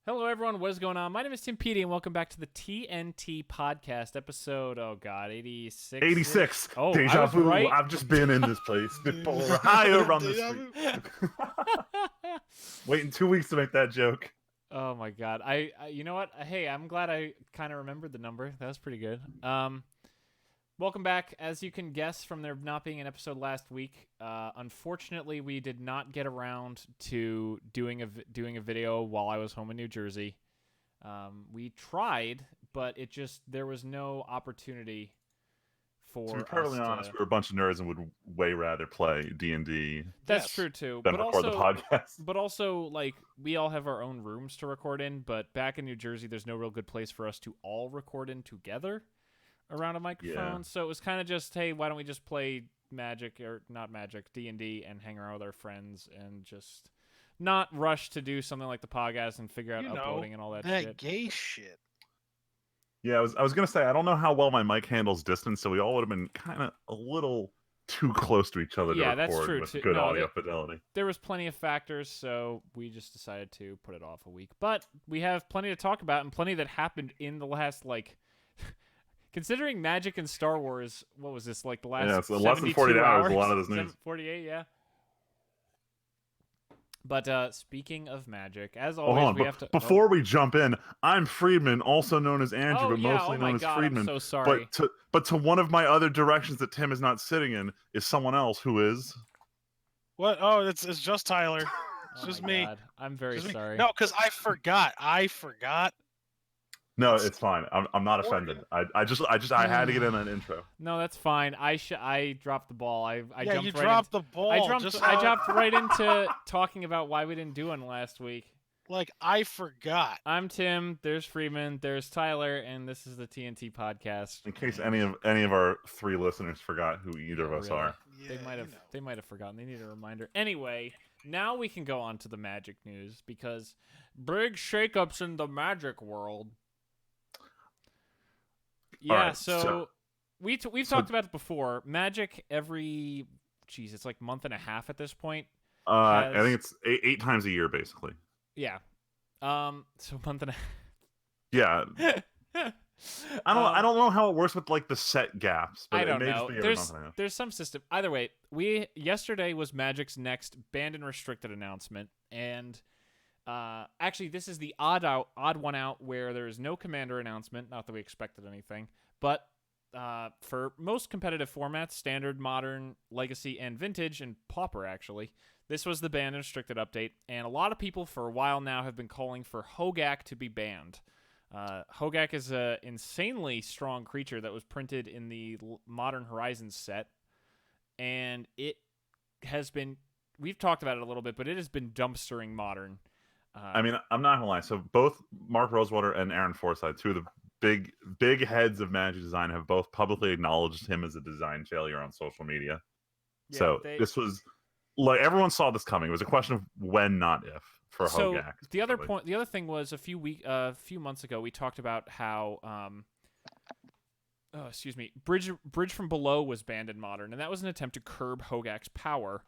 Hello, everyone. What is going on? My name is Timpedia, and welcome back to the TNT podcast episode. Oh God, 86. 86. Oh, I Deja was vu. right. I've just been in this place before. Higher on the street. Waiting 2 weeks to make that joke. Oh my God. You know what? Hey, I'm glad I kind of remembered the number. That was pretty good. Welcome back. As you can guess from there not being an episode last week, unfortunately, we did not get around to doing a video while I was home in New Jersey. We tried, but there was no opportunity for To be perfectly honest, we're a bunch of nerds and would way rather play D&D. That's true too. Than record the podcast. But also, like, we all have our own rooms to record in. But back in New Jersey, there's no real good place for us to all record in together around a microphone. Yeah. So it was kind of just, hey, why don't we just play Magic, or not Magic, D&D, and hang around with our friends and just not rush to do something like the podcast and figure out uploading and all that shit. That gay shit. Yeah, I was gonna say I don't know how well my mic handles distance, so we all would have been kind of a little too close to each other to record that's true with too. good audio fidelity. There was plenty of factors, so we just decided to put it off a week. But we have plenty to talk about and plenty that happened in the last, like, considering Magic and Star Wars, what was this, like the last it's less than 48 hours, a lot of this news. 48, yeah. But speaking of Magic, as Hold always, on, we have to... Before we jump in, I'm Friedman, also known as Andrew, but mostly known as God, Friedman. I'm so sorry. But to one of my other directions that Tim is not sitting in is someone else who is... What? Oh, it's just Tyler. It's just me. God. I'm very sorry. No, because I forgot. No, it's fine. I'm not offended. I had to get in that intro. No, that's fine. I dropped the ball. I jumped you right dropped the ball. I jumped right into talking about why we didn't do one last week. Like, I forgot. I'm Tim. There's Freeman. There's Tyler, and this is the TNT podcast. In case any of our three listeners forgot who either of us are. Yeah, they might have forgotten. They need a reminder. Anyway, now we can go on to the Magic news because big shakeups in the Magic world. Yeah, right, so we've talked about it before. Magic it's like month and a half at this point. I think it's eight times a year, basically. Yeah. So month and a half. Yeah. I don't know how it works with like the set gaps, but I don't it may know. just be every month and a half. There's some system. Either way, yesterday was Magic's next banned and restricted announcement, and actually, this is the odd one out where there is no commander announcement. Not that we expected anything, but for most competitive formats, standard, modern, legacy, and vintage, and pauper, actually, this was the banned and restricted update. And a lot of people for a while now have been calling for Hogak to be banned. Hogak is an insanely strong creature that was printed in the Modern Horizons set, and it has been. We've talked about it a little bit, but it has been dumpstering Modern. I mean, I'm not gonna lie. So both Mark Rosewater and Aaron Forsythe, two of the big heads of Magic design, have both publicly acknowledged him as a design failure on social media. Yeah, so this was like everyone saw this coming. It was a question of when, not if, for Hogak. The other thing was a few months ago we talked about how Bridge from Below was banned in Modern, and that was an attempt to curb Hogak's power.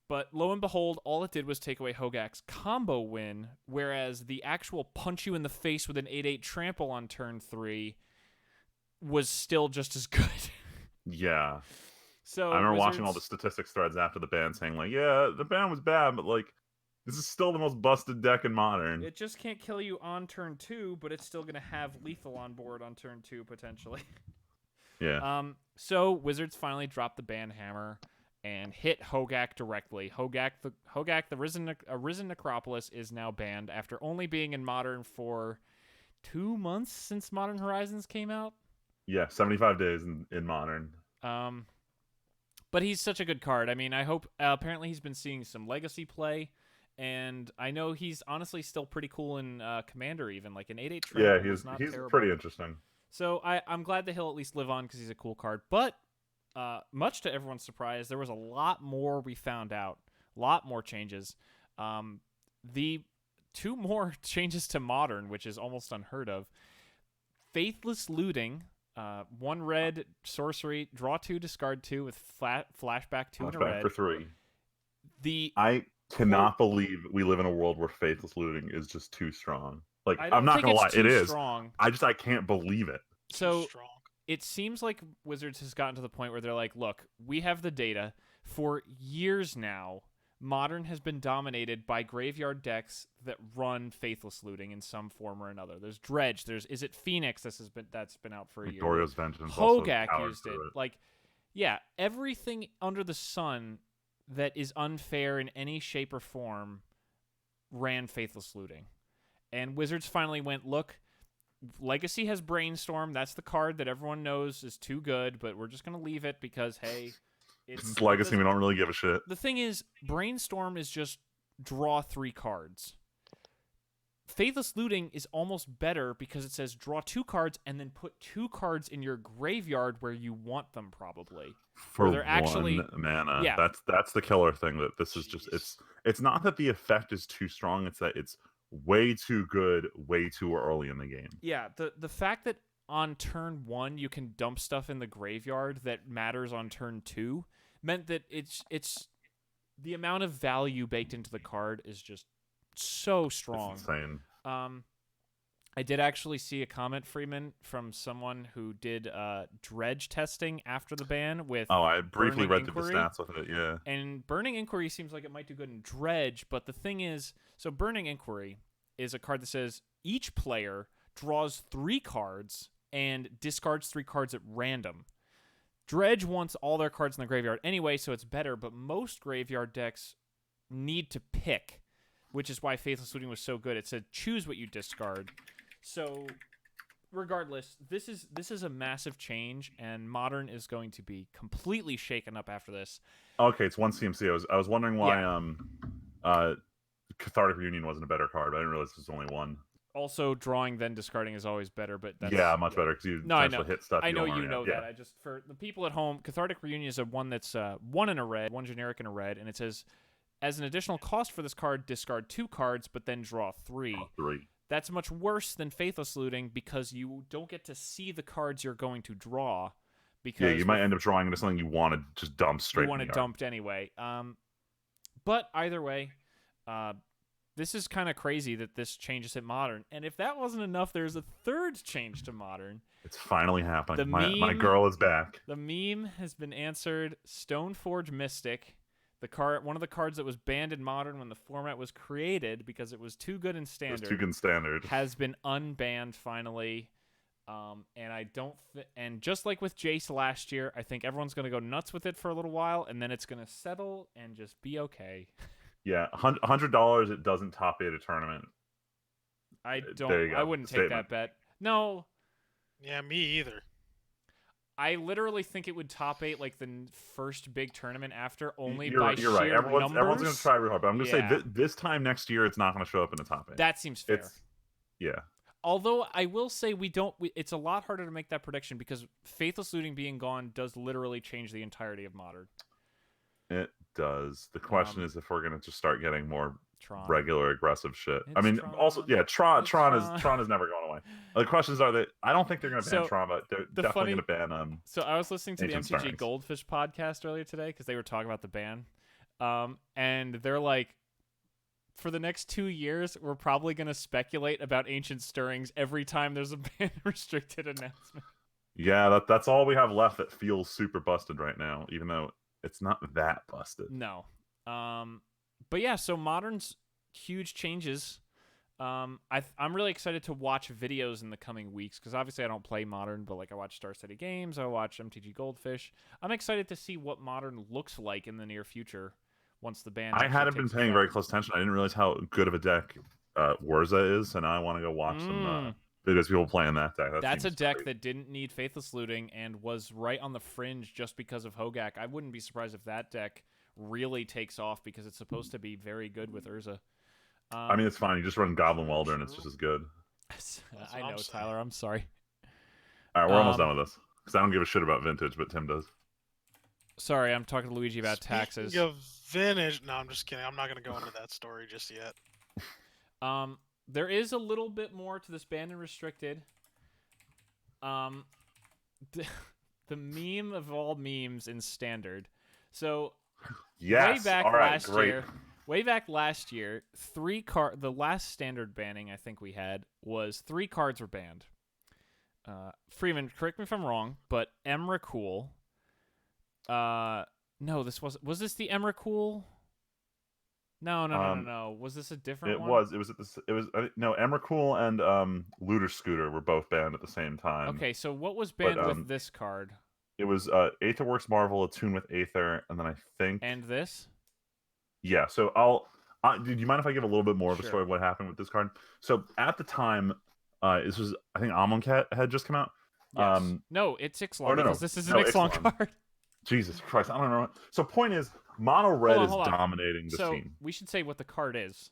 But lo and behold, all it did was take away Hogak's combo win, whereas the actual punch you in the face with an 8/8 trample on turn 3 was still just as good. Yeah. So I remember watching all the statistics threads after the ban saying, like, yeah, the ban was bad, but like, this is still the most busted deck in Modern. It just can't kill you on turn 2, but it's still going to have lethal on board on turn 2, potentially. Yeah. So Wizards finally dropped the ban hammer and hit Hogak directly. Hogak, the Risen Necropolis, is now banned after only being in Modern for 2 months since Modern Horizons came out. Yeah, 75 days in Modern. But he's such a good card. I mean, I hope. Apparently, he's been seeing some Legacy play, and I know he's honestly still pretty cool in Commander, even like an 8/8 trample. Yeah, he's pretty interesting. So I'm glad that he'll at least live on because he's a cool card. But much to everyone's surprise, there was a lot more we found out. A lot more changes. The 2 more changes to Modern, which is almost unheard of. Faithless Looting, 1 red sorcery, draw 2, discard 2 with flashback 2 and a red. For 3. cannot believe we live in a world where faithless looting is just too strong. Like, I I'm don't not think gonna it's lie, too it is. strong. I can't believe it. Too So strong. it seems like Wizards has gotten to the point where they're like, look, we have the data. For years now, Modern has been dominated by graveyard decks that run faithless looting in some form or another. There's Dredge. Is it Phoenix? That's been out for a year. Dorio's Vengeance also Hogak powered used it. through it. Like, yeah, everything under the sun that is unfair in any shape or form ran faithless looting. And Wizards finally went, look, Legacy has Brainstorm. That's the card that everyone knows is too good, but we're just going to leave it because, hey, It's Legacy. We don't really give a shit. The thing is, Brainstorm is just draw 3 cards. Faithless Looting is almost better because it says draw 2 cards and then put 2 cards in your graveyard where you want them, probably. For they're actually, 1 mana. Yeah. That's the killer thing. That this is just it's not that the effect is too strong. It's that it's way too good, way too early in the game. Yeah, the fact that on turn 1 you can dump stuff in the graveyard that matters on turn 2 meant that it's the amount of value baked into the card is just so strong. It's insane. I did actually see a comment, Freeman, from someone who did dredge testing after the ban with I briefly read through the Inquiry. stats with it, yeah. And Burning Inquiry seems like it might do good in dredge, but the thing is, so Burning Inquiry is a card that says each player draws 3 cards and discards 3 cards at random. Dredge wants all their cards in the graveyard anyway, so it's better, but most graveyard decks need to pick, which is why Faithless Looting was so good. It said choose what you discard. So regardless, this is a massive change, and Modern is going to be completely shaken up after this. Okay, it's 1 CMC. I was wondering why Cathartic Reunion wasn't a better card, but I didn't realize there's only 1. Also, drawing then discarding is always better, but that's... Yeah, much better, because you essentially hit stuff. I know don't you already know have. that. Yeah. I just, for the people at home, Cathartic Reunion is one that's 1 in a red, 1 generic in a red, and it says, as an additional cost for this card, discard 2 cards, but then draw 3. Draw 3. That's much worse than Faithless Looting because you don't get to see the cards you're going to draw. Because you might end up drawing into something you want to just dump straight. You want it dumped anyway. But either way, this is kind of crazy that this changes at Modern. And if that wasn't enough, there's a third change to Modern. It's finally happening. My girl is back. The meme has been answered. Stoneforge Mystic, one of the cards that was banned in Modern when the format was created because it was too good in Standard. It was too good in Standard. Has been unbanned finally. And just like with Jace last year, I think everyone's going to go nuts with it for a little while, and then it's going to settle and just be okay. Yeah, $100. It doesn't top 8 a tournament. I go. wouldn't take that bet. No. Yeah, me either. I literally think it would top 8 like the first big tournament after, only you're by right. sheer Everyone's numbers. going to try real hard, but I'm going to say this time next year, it's not going to show up in the top 8. That seems fair. Yeah. Although I will say it's a lot harder to make that prediction because Faithless Looting being gone does literally change the entirety of Modern. It does. The question is if we're going to just start getting more Tron. regular aggressive shit. It's I mean, Tron. also, yeah, Tron is never going away. The questions are that I don't think they're going to ban Tron, but they're definitely going to ban. So I was listening to the Ancient MTG Stirrings. Goldfish podcast earlier today because they were talking about the ban, and they're like, for the next 2 years, we're probably going to speculate about Ancient Stirrings every time there's a ban restricted announcement. Yeah, that's all we have left that feels super busted right now, even though it's not that busted. No. But yeah, so Modern's huge changes. I'm really excited to watch videos in the coming weeks because obviously I don't play Modern, but like I watch Star City Games, I watch MTG Goldfish. I'm excited to see what Modern looks like in the near future once the ban. I hadn't been paying very close attention. I didn't realize how good of a deck Wurza is, and now I want to go watch some videos people playing that deck. That's a deck that didn't need Faithless Looting and was right on the fringe just because of Hogak. I wouldn't be surprised if that deck really takes off because it's supposed to be very good with Urza. I mean, it's fine. You just run Goblin Welder, and it's just as good. I know, Tyler. I'm sorry. All right, we're almost done with this because I don't give a shit about Vintage, but Tim does. Sorry, I'm talking to Luigi about taxes. Speaking of Vintage, no, I'm just kidding. I'm not going to go into that story just yet. There is a little bit more to this banned and restricted. The meme of all memes in Standard. So yes. way back all right, last great. year, Way back last year, the last standard banning I think we had was 3 cards were banned. Freeman, correct me if I'm wrong, but Emrakul. No, this was this the Emrakul? No. Was this a different one? It was no, Emrakul and Looter Scooter were both banned at the same time. Okay, so what was banned with this card? It was Aetherworks Marvel, Attune with Aether, and then I think... And this? Yeah, so do you mind if I give a little bit more of a story of what happened with this card? So at the time, this was, I think Amonkhet had just come out. Yes. No, it's Ixalan, because this is an Ixalan card. Jesus Christ, I don't know. So point is, Mono Red is dominating the scene. We should say what the card is.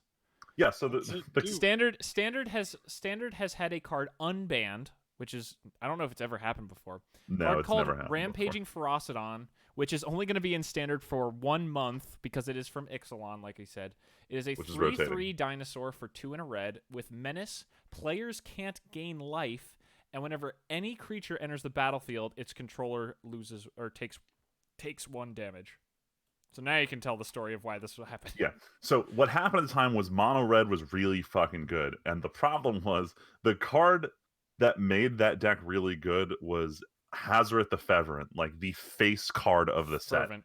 Yeah, so the Standard has had a card unbanned, which is, I don't know if it's ever happened before. No, it's never happened Rampaging Ferocidon, which is only going to be in Standard for 1 month because it is from Ixalan, like I said. It is a 3/3 dinosaur for 2 and a red with Menace. Players can't gain life, and whenever any creature enters the battlefield, its controller loses or takes 1 damage. So now you can tell the story of why this will happen. Yeah. So what happened at the time was Mono Red was really fucking good, and the problem was the card that made that deck really good was Hazoret the Feverent, like the face card of the set. Fervent.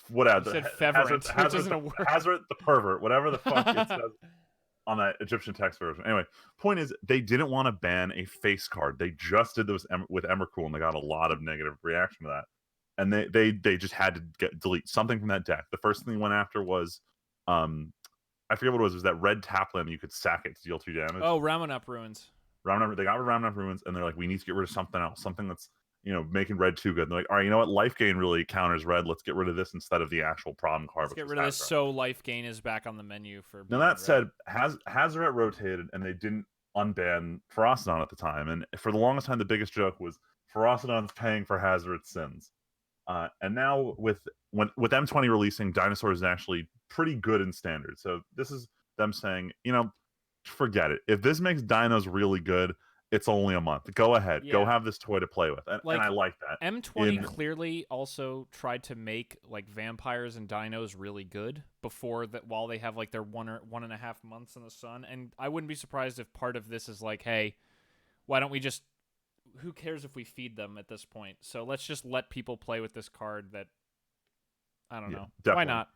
Whatever. You said Feverent, which isn't a word. Hazoret the Pervert, whatever the fuck it says on that Egyptian text version. Anyway, point is, they didn't want to ban a face card. They just did this with Emrakul, and they got a lot of negative reaction to that. And they just had to delete something from that deck. The first thing they went after was, I forget what it was that red tap land you could sack it to deal 2 damage. Oh, Ramunap Ruins. They got rid of Ramunap Ruins, and they're like, we need to get rid of something else, something that's, making red too good. And they're like, all right, you know what? Life gain really counters red. Let's get rid of this instead of the actual problem card. Let's get rid of this so life gain is back on the menu for. Now that said, Hazoret rotated, and they didn't unban Ferocidon at the time. And for the longest time, the biggest joke was Ferocidon's paying for Hazoret's sins. And now with M20 releasing, Dinosaurs is actually pretty good in Standard. So this is them saying, forget it. If this makes Dinos really good, it's only a month. Go ahead. Yeah. Go have this toy to play with. And I like that. M20 clearly also tried to make vampires and dinos really good while they have their 1.5 months in the sun. And I wouldn't be surprised if part of this is hey, why don't we just, who cares if we feed them at this point? So let's just let people play with this card that, I don't know. Definitely. Why not?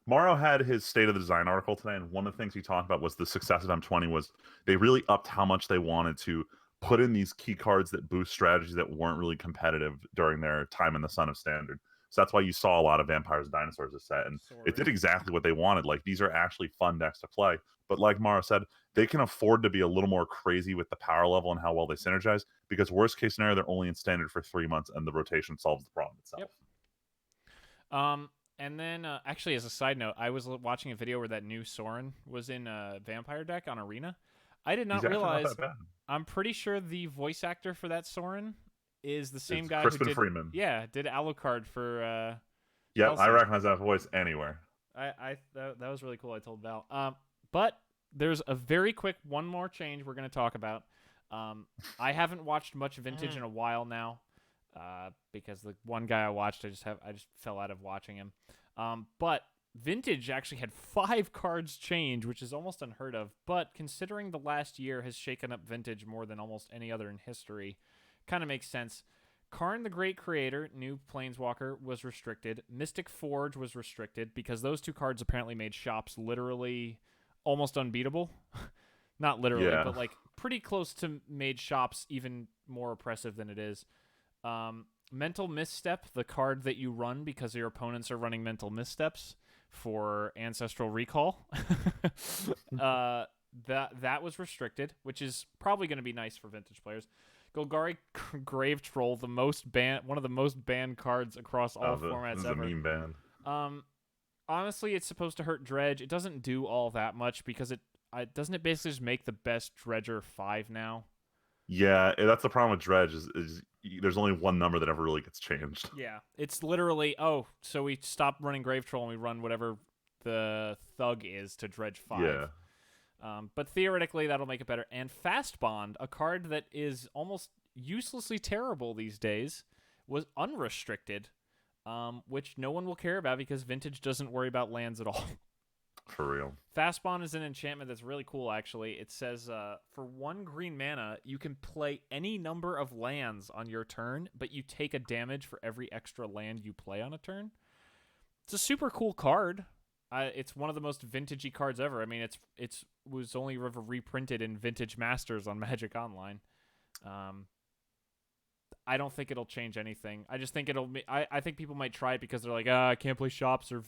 Morrow had his State of the Design article today, and one of the things he talked about was the success of M20 was they really upped how much they wanted to put in these key cards that boost strategies that weren't really competitive during their time in the sun of Standard. So that's why you saw a lot of Vampires and Dinosaurs this set, and it did exactly what they wanted. These are actually fun decks to play. But like Morrow said, they can afford to be a little more crazy with the power level and how well they synergize, because worst case scenario, they're only in Standard for 3 months, and the rotation solves the problem itself. Yep. And then, actually, as a side note, I was watching a video where that new Sorin was in a Vampire deck on Arena. I did not realize. I'm pretty sure the voice actor for that Sorin is the same guy Crispin who did Freeman. Yeah, did Alucard for. Yeah, I recognize that voice anywhere. That was really cool. I told Val. But there's a very quick one more change we're going to talk about. I haven't watched much Vintage in a while now. Because the one guy I watched, I just fell out of watching him. But Vintage actually had 5 cards change, which is almost unheard of. But considering the last year has shaken up Vintage more than almost any other in history, kind of makes sense. Karn the Great Creator, new Planeswalker, was restricted. Mystic Forge was restricted because those 2 cards apparently made shops literally almost unbeatable. Not literally, but pretty close to made shops even more oppressive than it is. Mental Misstep, the card that you run because your opponents are running Mental Missteps for Ancestral Recall. That was restricted, which is probably going to be nice for Vintage players. Golgari Grave Troll, one of the most banned cards across all formats this is ever. A meme ban. Honestly, it's supposed to hurt Dredge. It doesn't do all that much because it basically just make the best Dredger 5 now. Yeah, that's the problem with Dredge is there's only one number that ever really gets changed. Yeah, it's literally, so we stop running Grave Troll and we run whatever the thug is to Dredge 5. Yeah. But theoretically, that'll make it better. And Fast Bond, a card that is almost uselessly terrible these days, was unrestricted, which no one will care about because Vintage doesn't worry about lands at all. For real. Fast Spawn is an enchantment that's really cool, actually. It says, for 1 green mana, you can play any number of lands on your turn, but you take a damage for every extra land you play on a turn. It's a super cool card. It's one of the most vintagey cards ever. I mean, it was only ever reprinted in Vintage Masters on Magic Online. I don't think it'll change anything. I just think I think people might try it because they're like, I can't play shops or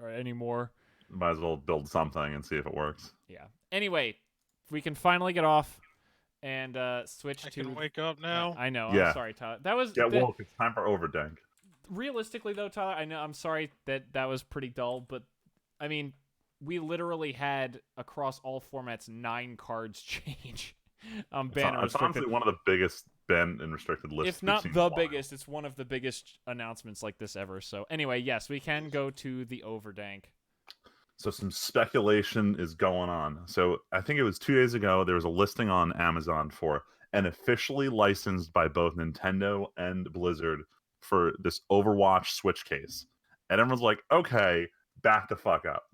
anymore. Might as well build something and see if it works. Yeah. Anyway, we can finally get off and switch to. I can wake up now. I know. Yeah. I'm sorry, Tyler. That was. Get woke. It's time for Overdank. Realistically, though, Tyler, I know. I'm sorry that was pretty dull, but I mean, we literally had across all formats 9 cards change. Ban It's honestly one of the biggest ban and restricted lists. If not the biggest, it's one of the biggest announcements like this ever. So anyway, yes, we can go to the Overdank. So some speculation is going on. So I think it was 2 days ago, there was a listing on Amazon for an officially licensed by both Nintendo and Blizzard for this Overwatch Switch case. And everyone's like, okay, back the fuck up.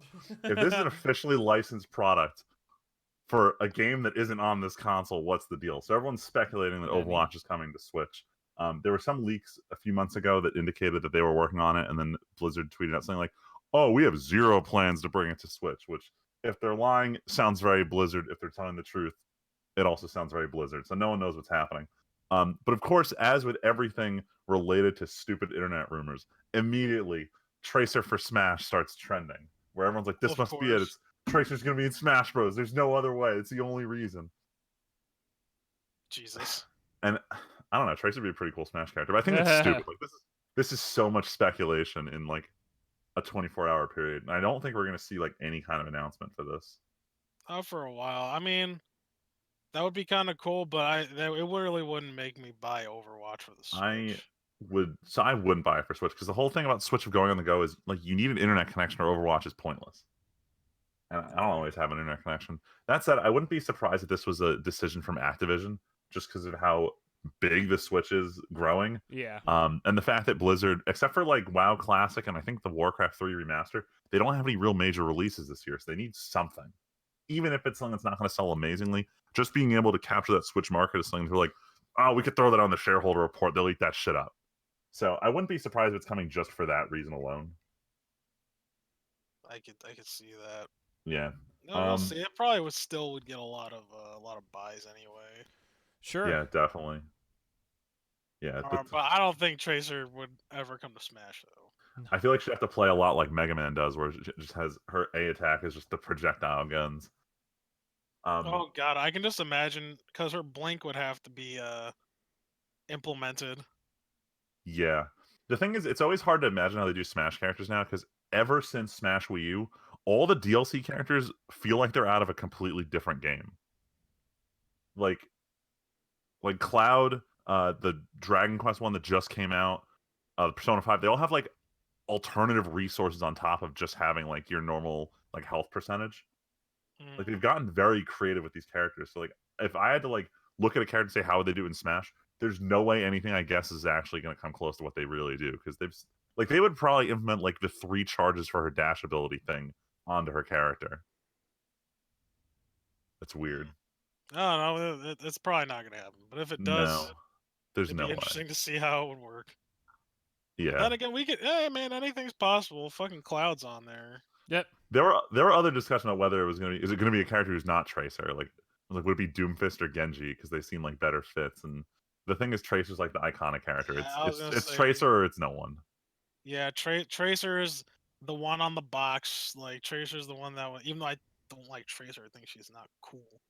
If this is an officially licensed product for a game that isn't on this console, what's the deal? So everyone's speculating that Overwatch is coming to Switch. There were some leaks a few months ago that indicated that they were working on it, and then Blizzard tweeted out something like, oh, we have 0 plans to bring it to Switch, which, if they're lying, sounds very Blizzard. If they're telling the truth, it also sounds very Blizzard. So no one knows what's happening. But of course, as with everything related to stupid internet rumors, immediately Tracer for Smash starts trending, where everyone's like, this must be it. Tracer's going to be in Smash Bros. There's no other way. It's the only reason. Jesus. And I don't know, Tracer would be a pretty cool Smash character, but I think it's stupid. Like, this is so much speculation in like a 24-hour period. And I don't think we're going to see like any kind of announcement for this. For a while. I mean, that would be kind of cool, but it really wouldn't make me buy Overwatch for the Switch. I wouldn't buy it for Switch, because the whole thing about Switch of going on the go is like you need an internet connection, or Overwatch is pointless. And I don't always have an internet connection. That said, I wouldn't be surprised if this was a decision from Activision, just because of how big the Switch is growing. Yeah. And the fact that Blizzard, except for like WoW Classic and I think the Warcraft 3 remaster, they don't have any real major releases this year, so they need something. Even if it's something that's not going to sell amazingly, just being able to capture that Switch market is something they're like, oh, we could throw that on the shareholder report. They'll eat that shit up. So I wouldn't be surprised if it's coming just for that reason alone. I could see that. Yeah. No, we'll see. It probably would get a lot of buys anyway. Sure. Yeah, definitely. Yeah. But I don't think Tracer would ever come to Smash, though. I feel like she'd have to play a lot like Mega Man does, where she just has her A attack is just the projectile guns. Oh god, I can just imagine, because her blink would have to be implemented. Yeah. The thing is, it's always hard to imagine how they do Smash characters now, because ever since Smash Wii U, all the DLC characters feel like they're out of a completely different game. Like Cloud, the Dragon Quest one that just came out, Persona 5, they all have like alternative resources on top of just having like your normal like health percentage. Like they've gotten very creative with these characters. So like if I had to like look at a character and say how would they do it in Smash, there's no way anything I guess is actually going to come close to what they really do, because they would probably implement like the 3 charges for her dash ability thing onto her character. That's weird. No, it's probably not going to happen. But if it does, there's it'd no be way. interesting to see how it would work. Yeah. Then again, hey man, anything's possible. Fucking Cloud's on there. Yep. There were other discussions about whether is it going to be a character who's not Tracer, like would it be Doomfist or Genji, because they seem like better fits. And the thing is, Tracer's like the iconic character. Yeah, it's Tracer or it's no one. Yeah, Tracer is the one on the box. Like Tracer's the one that even though I don't like Tracer, I think she's not cool.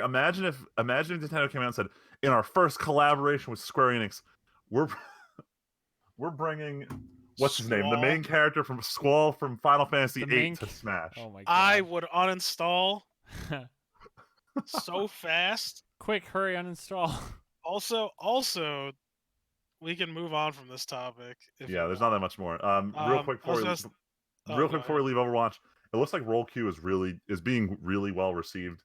Imagine if Nintendo came out and said, in our first collaboration with Square Enix, we're bringing what's his name, the main character from Squall from Final Fantasy VIII to Smash. Oh my god! I would uninstall so fast. Quick, hurry, uninstall. Also, we can move on from this topic. Yeah, there's not that much more. Real quick before we leave Overwatch, it looks like Roll Q is being really well received.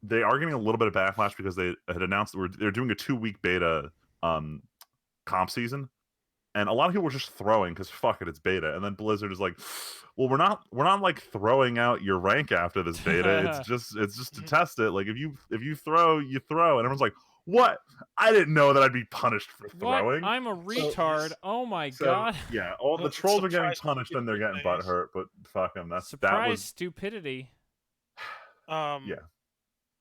They are getting a little bit of backlash because they had announced they're doing a 2-week beta comp season, and a lot of people were just throwing because fuck it, it's beta. And then Blizzard is like, well, we're not like throwing out your rank after this beta. It's just to test it. Like if you throw, you throw, and everyone's like, what? I didn't know that I'd be punished for throwing. What? I'm a retard. Oh my god. Yeah, all the trolls are getting punished and they're getting butthurt, but fuck them. That was stupidity. Yeah.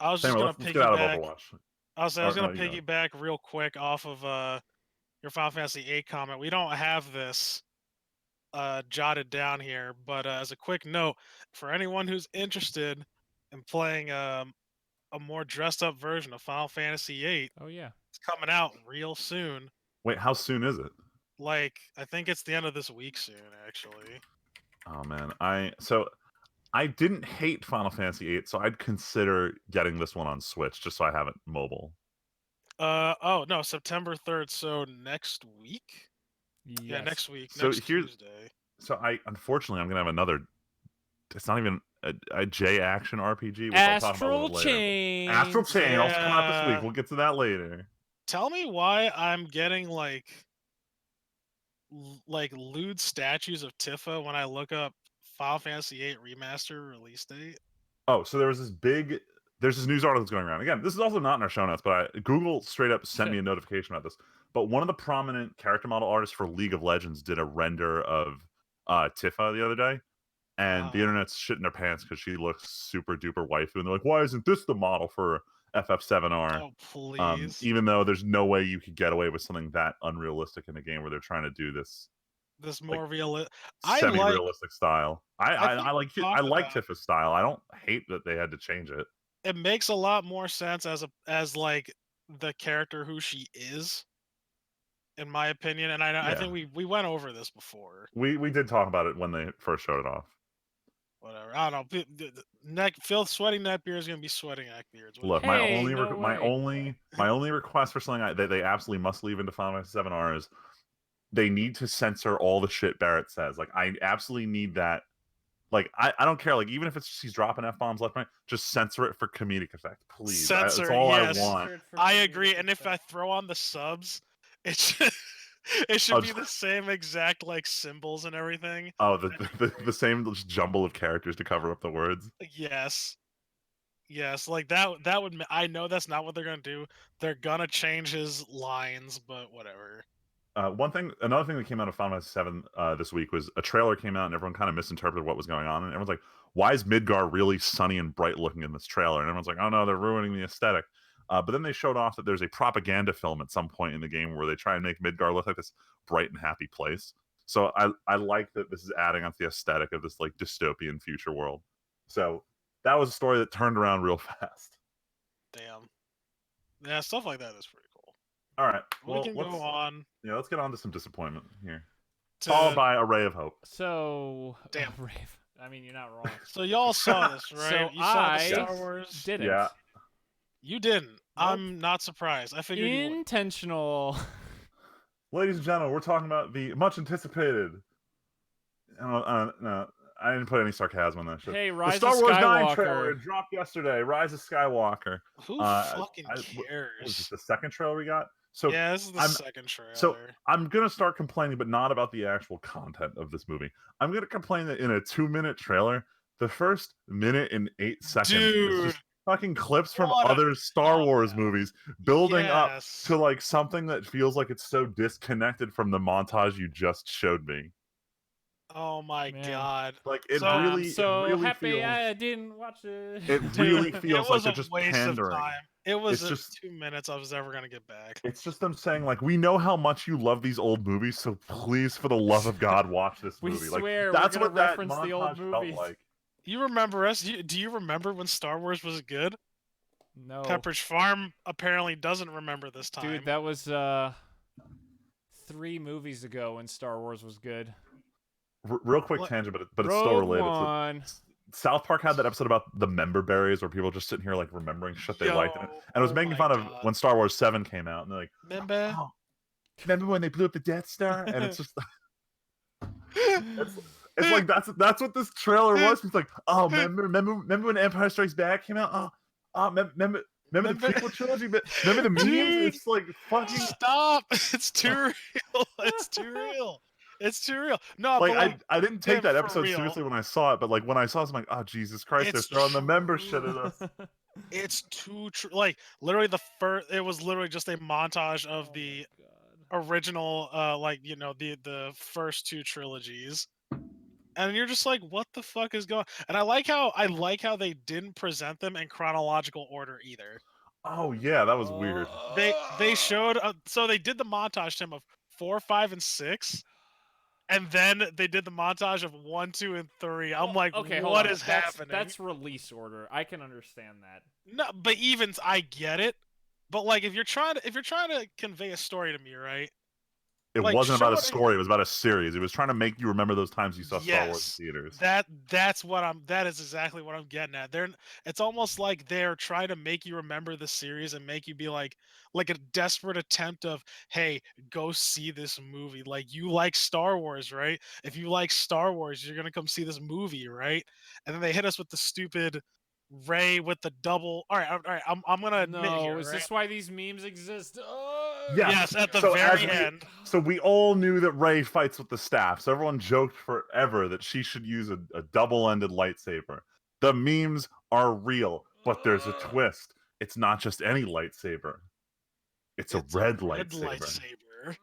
I was anyway, just let's get out of piggyback. Overwatch. I was gonna piggyback real quick off of your Final Fantasy VIII comment. We don't have this jotted down here, but as a quick note, for anyone who's interested in playing a more dressed up version of Final Fantasy VIII, oh yeah, it's coming out real soon. Wait, how soon is it? Like, I think it's the end of this week soon, actually. Oh man, I didn't hate Final Fantasy VIII, so I'd consider getting this one on Switch just so I have it mobile. Oh no, September 3rd, so next week? Yes. Yeah, next week. So next Tuesday. So unfortunately I'm gonna have another. It's not even a J action RPG. Astral Chain. Astral Chain. Yeah. Also come out this week. We'll get to that later. Tell me why I'm getting like lewd statues of Tifa when I look up Final Fantasy VIII Remaster release date. Oh, so there's this news article that's going around. Again, this is also not in our show notes, but Google straight up sent me a notification about this. But one of the prominent character model artists for League of Legends did a render of Tifa the other day, and the internet's shitting their pants because she looks super duper waifu, and they're like, "Why isn't this the model for FF7R?" Oh please! Even though there's no way you could get away with something that unrealistic in a game where they're trying to do this more realistic, semi-realistic style. I like about Tifa's style. I don't hate that they had to change it. It makes a lot more sense as like the character who she is, in my opinion. And I think we went over this before. We did talk about it when they first showed it off. Whatever. I don't know. Phil sweating neckbeard is gonna be sweating neckbeards. Look, my only request for something that they absolutely must leave into Final Fantasy VII is they need to censor all the shit Barrett says. Like, I absolutely need that. Like, I don't care. Like, even if it's just he's dropping F-bombs left and right, just censor it for comedic effect, please. Censor, that's all yes. I want. I agree. And if I throw on the subs, it should be the same exact like symbols and everything. Oh, the same jumble of characters to cover up the words. Yes. Like that would. I know that's not what they're gonna do. They're gonna change his lines, but whatever. Another thing that came out of Final Fantasy VII this week was a trailer came out and everyone kind of misinterpreted what was going on, and everyone's like, "Why is Midgar really sunny and bright looking in this trailer?" And everyone's like, "Oh no, they're ruining the aesthetic." But then they showed off that there's a propaganda film at some point in the game where they try and make Midgar look like this bright and happy place. So I like that this is adding onto the aesthetic of this like dystopian future world. So that was a story that turned around real fast. Damn. Yeah, stuff like that is pretty cool. All right, we can go on. Yeah, let's get on to some disappointment here. Followed by a ray of hope. So damn rave. I mean, you're not wrong. So y'all saw this, right? So you saw the Star Wars. Didn't. Yeah. You didn't. Nope. I'm not surprised. I figured intentional. Ladies and gentlemen, we're talking about the much anticipated. No, I didn't put any sarcasm on that shit. Hey, Rise the of Star Wars Skywalker 9 trailer dropped yesterday. Rise of Skywalker. Who fucking cares? Was this the second trailer we got? So yeah, this is the second trailer. So I'm gonna start complaining, but not about the actual content of this movie. I'm gonna complain that in a 2-minute trailer, the first minute and 8 seconds is just fucking clips from other Star Wars movies building up to like something that feels like it's so disconnected from the montage you just showed me. Oh my god! Like it really happy feels, I didn't watch it. It really feels like they're just pandering. It was just 2 minutes I was ever gonna get back. It's just them saying like, we know how much you love these old movies, so please, for the love of God, watch this movie. We swear, like that's we're what that reference montage the old movies. felt like. You remember us? Do you remember when Star Wars was good? No. Pepperidge Farm apparently doesn't remember this time. Dude, that was 3 movies ago when Star Wars was good. Real quick tangent, but it's still related. So, South Park had that episode about the member berries where people just sitting here like remembering shit they liked, and it was making fun of when Star Wars 7 came out, and they're like, remember when they blew up the Death Star? And it's just it's like that's what this trailer was. It's like, oh, remember when Empire Strikes Back came out? Remember Remember the prequel trilogy? Remember the memes? Dude, It's like fucking stop! It's too real. It's too real. It's too real. No, like but like I didn't take Tim, that for episode real, seriously when I saw it, but like when I saw it, I'm like, oh Jesus Christ, they're it's throwing the member true. shit at us. It's too true. Like literally the first, it was literally just a montage of Oh the my God. original, like the first two trilogies, and you're just like, what the fuck is going? And I like how they didn't present them in chronological order either. Oh yeah, that was weird. They showed so they did the montage Tim of 4, 5, and 6. And then they did the montage of 1, 2, and 3. I'm like, okay, hold what on. is happening? That's release order. I can understand that. No, but even I get it. But like, if you're trying to convey a story to me, right? It Like, wasn't about show a it. story. It was about a series. It was trying to make you remember those times you saw Star Wars in theaters. That's what I'm. That is exactly what I'm getting at. It's almost like they're trying to make you remember the series and make you be like a desperate attempt of, hey, go see this movie. Like you like Star Wars, right? If you like Star Wars, you're gonna come see this movie, right? And then they hit us with the stupid Ray with the double. All right. I'm gonna admit No, here, is right? this why these memes exist? Yes, at the So very end. So we all knew that Rey fights with the staff. So everyone joked forever that she should use a double-ended lightsaber. The memes are real, but there's a twist. It's not just any lightsaber. It's a red lightsaber.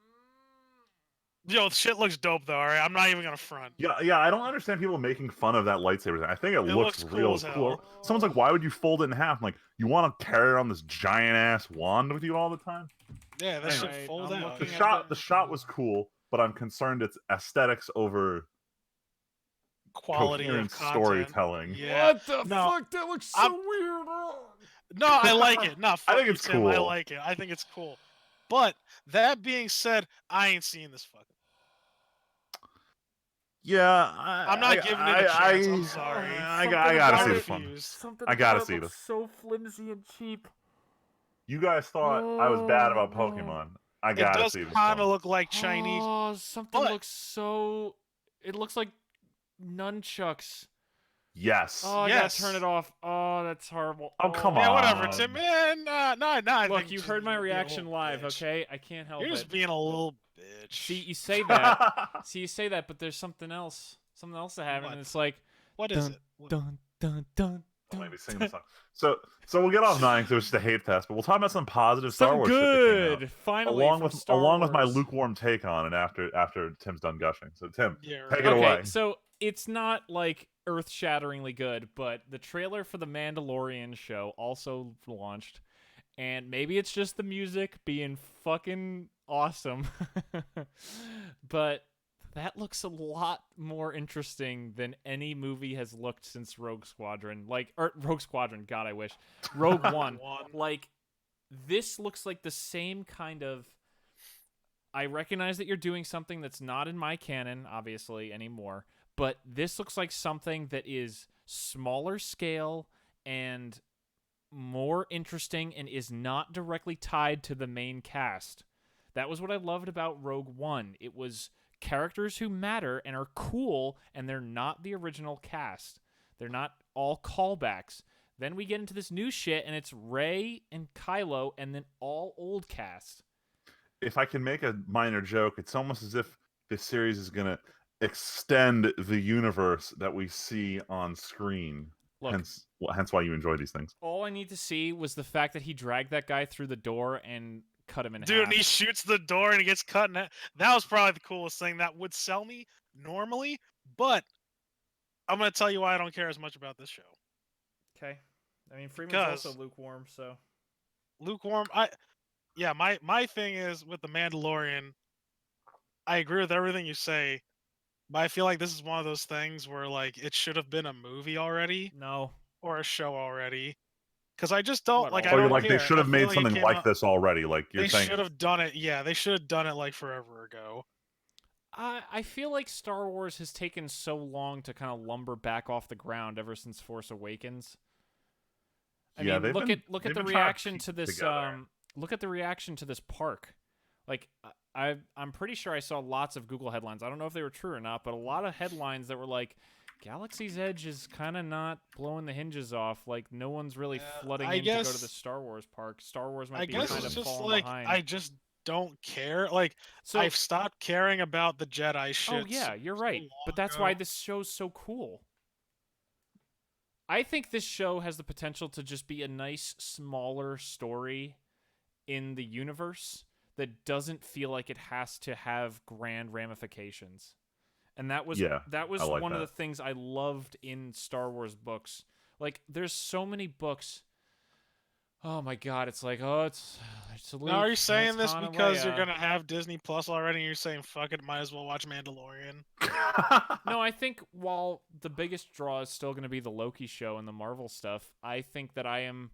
Yo, shit looks dope though. All right, I'm not even gonna front. Yeah. I don't understand people making fun of that lightsaber. I think it looks real cool. Someone's like, "Why would you fold it in half?" I'm like, you want to carry around this giant ass wand with you all the time? Yeah, that should fold out. The shot was cool, but I'm concerned it's aesthetics over quality coherent of storytelling. Yeah. What the fuck? That looks so weird. No, I like it. No, I think it's Tim, cool. I like it. I think it's cool. But that being said, I ain't seeing this fucking. Yeah, I'm not giving it a chance. I'm sorry. I gotta see this one. I gotta see this. So flimsy and cheap. You guys thought I was bad about Pokemon. I gotta see this. It does kind of look like Chinese. Oh, something looks so. It looks like nunchucks. Yes. Oh, I gotta turn it off. Oh, that's horrible. Oh, come on. Yeah, whatever, Tim. Man, nah. Look, you heard my reaction live, okay? I can't help it. You're just being a little bitch. See, you say that. But there's something else. Something else that happened, and it's like, what is it? Dun dun dun. I might be singing the song. So we'll get off 9 because it was just a hate fest, but we'll talk about some positive Star Wars shit that came out. Finally, along with my lukewarm take on it after Tim's done gushing. So Tim, take it away. So it's not like earth-shatteringly good, but the trailer for the Mandalorian show also launched, and maybe it's just the music being fucking awesome, but that looks a lot more interesting than any movie has looked since Rogue Squadron. Rogue Squadron, God, I wish. Rogue One. Like, this looks like the same kind of... I recognize that you're doing something that's not in my canon, obviously, anymore, but this looks like something that is smaller scale and more interesting and is not directly tied to the main cast. That was what I loved about Rogue One. It was characters who matter and are cool, and they're not the original cast. They're not all callbacks. Then we get into this new shit, and it's Rey and Kylo, and then all old cast. If I can make a minor joke, it's almost as if this series is going to extend the universe that we see on screen. Look, hence why you enjoy these things. All I need to see was the fact that he dragged that guy through the door and cut him in half. Dude, and he shoots the door and he gets cut in half. That was probably the coolest thing that would sell me normally, but I'm going to tell you why I don't care as much about this show. Okay. I mean, Freeman's also lukewarm, so... Lukewarm? My thing is, with The Mandalorian, I agree with everything you say, but I feel like this is one of those things where, like, it should have been a movie already. No. Or a show already. Because I just don't I you're don't like, care. they should have made something like this already. Like you're saying, they should have done it. Yeah, they should have done it like forever ago. I feel like Star Wars has taken so long to kind of lumber back off the ground ever since Force Awakens. I mean, look at the reaction to this. Look at the reaction to this park. Like, I'm pretty sure I saw lots of Google headlines. I don't know if they were true or not, but a lot of headlines that were like, Galaxy's Edge is kind of not blowing the hinges off. Like, no one's really flooding in to go to the Star Wars park. Star Wars might be kind of falling behind. I just don't care. Like, so, I've stopped caring about the Jedi shit. Oh, yeah, you're right. But that's why this show's so cool. I think this show has the potential to just be a nice, smaller story in the universe that doesn't feel like it has to have grand ramifications. And that was one of the things I loved in Star Wars books. Like, there's so many books. Oh my god, it's like, it's Luke. Now, are you saying this because you're gonna have Disney Plus already and you're saying, fuck it, might as well watch Mandalorian? No, I think while the biggest draw is still gonna be the Loki show and the Marvel stuff, I think that I am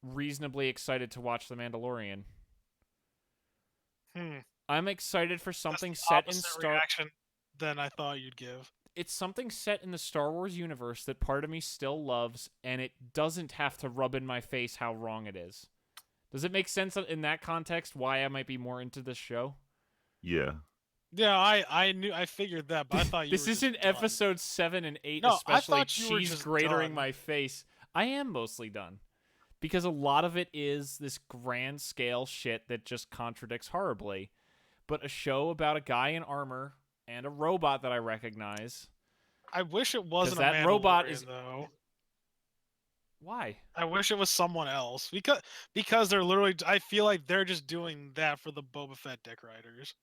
reasonably excited to watch The Mandalorian. I'm excited for something set in Star reaction than I thought you'd give. It's something set in the Star Wars universe that part of me still loves, and it doesn't have to rub in my face how wrong it is. Does it make sense in that context why I might be more into this show? Yeah. Yeah, I figured that, but I thought you this were isn't just episode 7 and 8, no, especially cheese gratering my face. I am mostly done. Because a lot of it is this grand scale shit that just contradicts horribly. But a show about a guy in armor and a robot that I recognize. I wish it wasn't that robot though. Why? I wish it was someone else. Because they're literally, I feel like they're just doing that for the Boba Fett dick riders.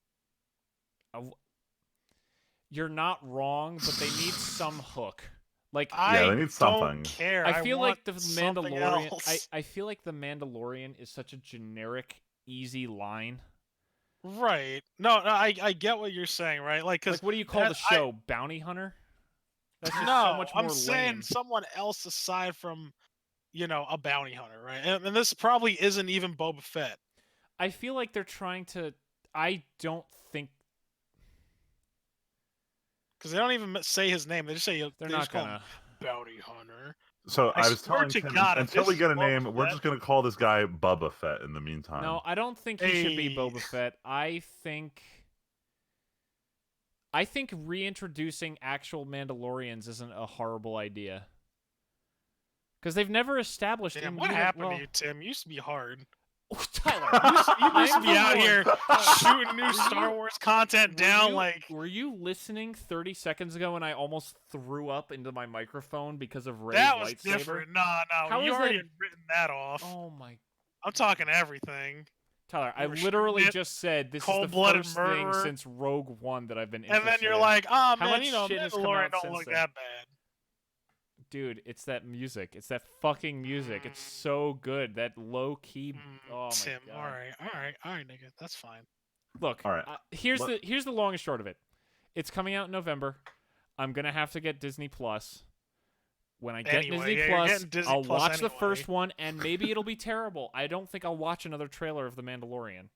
You're not wrong, but they need some hook. Like, they need something. Don't care. I feel like the Mandalorian. I feel like the Mandalorian is such a generic, easy line. Right. No, I get what you're saying, right? Like, cause what do you call the show? Bounty Hunter? That's just no, so much more I'm saying someone else aside from, a bounty hunter, right? And this probably isn't even Boba Fett. I feel like they're trying to. I don't think. Because they don't even say his name. They just say they're not call gonna him Bounty Hunter. So I was telling Tim, until we get a name, we're just gonna call this guy Bubba Fett in the meantime. No, I don't think he should be Boba Fett. I think reintroducing actual Mandalorians isn't a horrible idea. Because they've never established. Damn, what happened to you, Tim? You used to be hard. Tyler, you used to be out here shooting new Star Wars content down. Were you listening 30 seconds ago when I almost threw up into my microphone because of Rey's that was lightsaber? Different. No, you already had written that off. Oh my! I'm talking everything. Tyler, I literally just said this is the first thing since Rogue One that I've been interested in. And then you're like, oh man, Mandalorian don't look that bad. Dude, it's that music. It's that fucking music. It's so good. That low key. Oh Tim, my god. All right, nigga, that's fine. Look, all right. Here's the long and short of it. It's coming out in November. I'm gonna have to get Disney Plus. When I get Disney Plus, I'll watch the first one, and maybe it'll be terrible. I don't think I'll watch another trailer of The Mandalorian.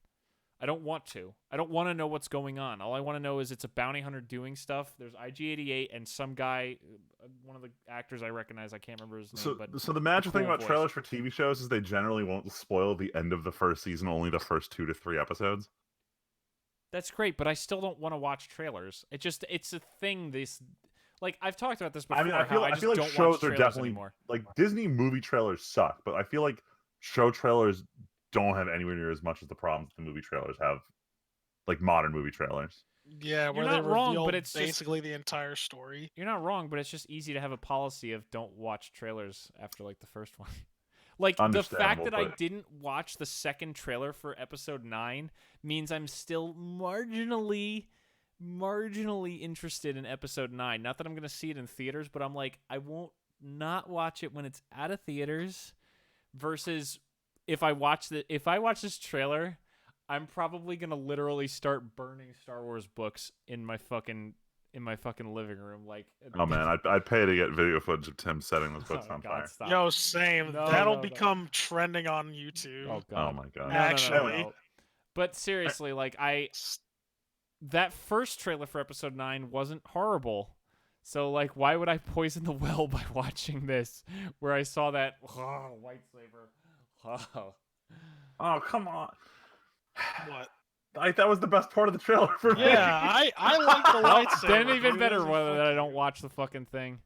I don't want to. I don't want to know what's going on. All I want to know is it's a bounty hunter doing stuff. There's IG-88 and some guy, one of the actors I recognize. I can't remember his name. So the magic thing about trailers for TV shows is they generally won't spoil the end of the first season, only the first 2 to 3 episodes. That's great, but I still don't want to watch trailers. It's a thing. Like, I've talked about this before. I mean, I feel like shows are definitely anymore. Like, Disney movie trailers suck, but I feel like show trailers don't have anywhere near as much as the problems the movie trailers have, like modern movie trailers. Yeah, where they reveal but it's basically the entire story. You're not wrong, but it's just easy to have a policy of don't watch trailers after like the first one. Like, the fact that I didn't watch the second trailer for episode 9 means I'm still marginally interested in episode 9. Not that I'm going to see it in theaters, but I'm like, I won't not watch it when it's out of theaters versus if I watch this trailer, I'm probably going to literally start burning Star Wars books in my fucking living room. Like, oh man, I'd pay to get video footage of Tim setting those books on fire. Stop. Yo, same. That'll become trending on YouTube. Oh god. Oh my god. Actually. No. But seriously, like that first trailer for episode 9 wasn't horrible. So like, why would I poison the well by watching this? Where I saw that lightsaber. Oh come on. What? That was the best part of the trailer for me. Yeah, I like the lightsaber. Then even dude. better whether that I don't watch the fucking thing.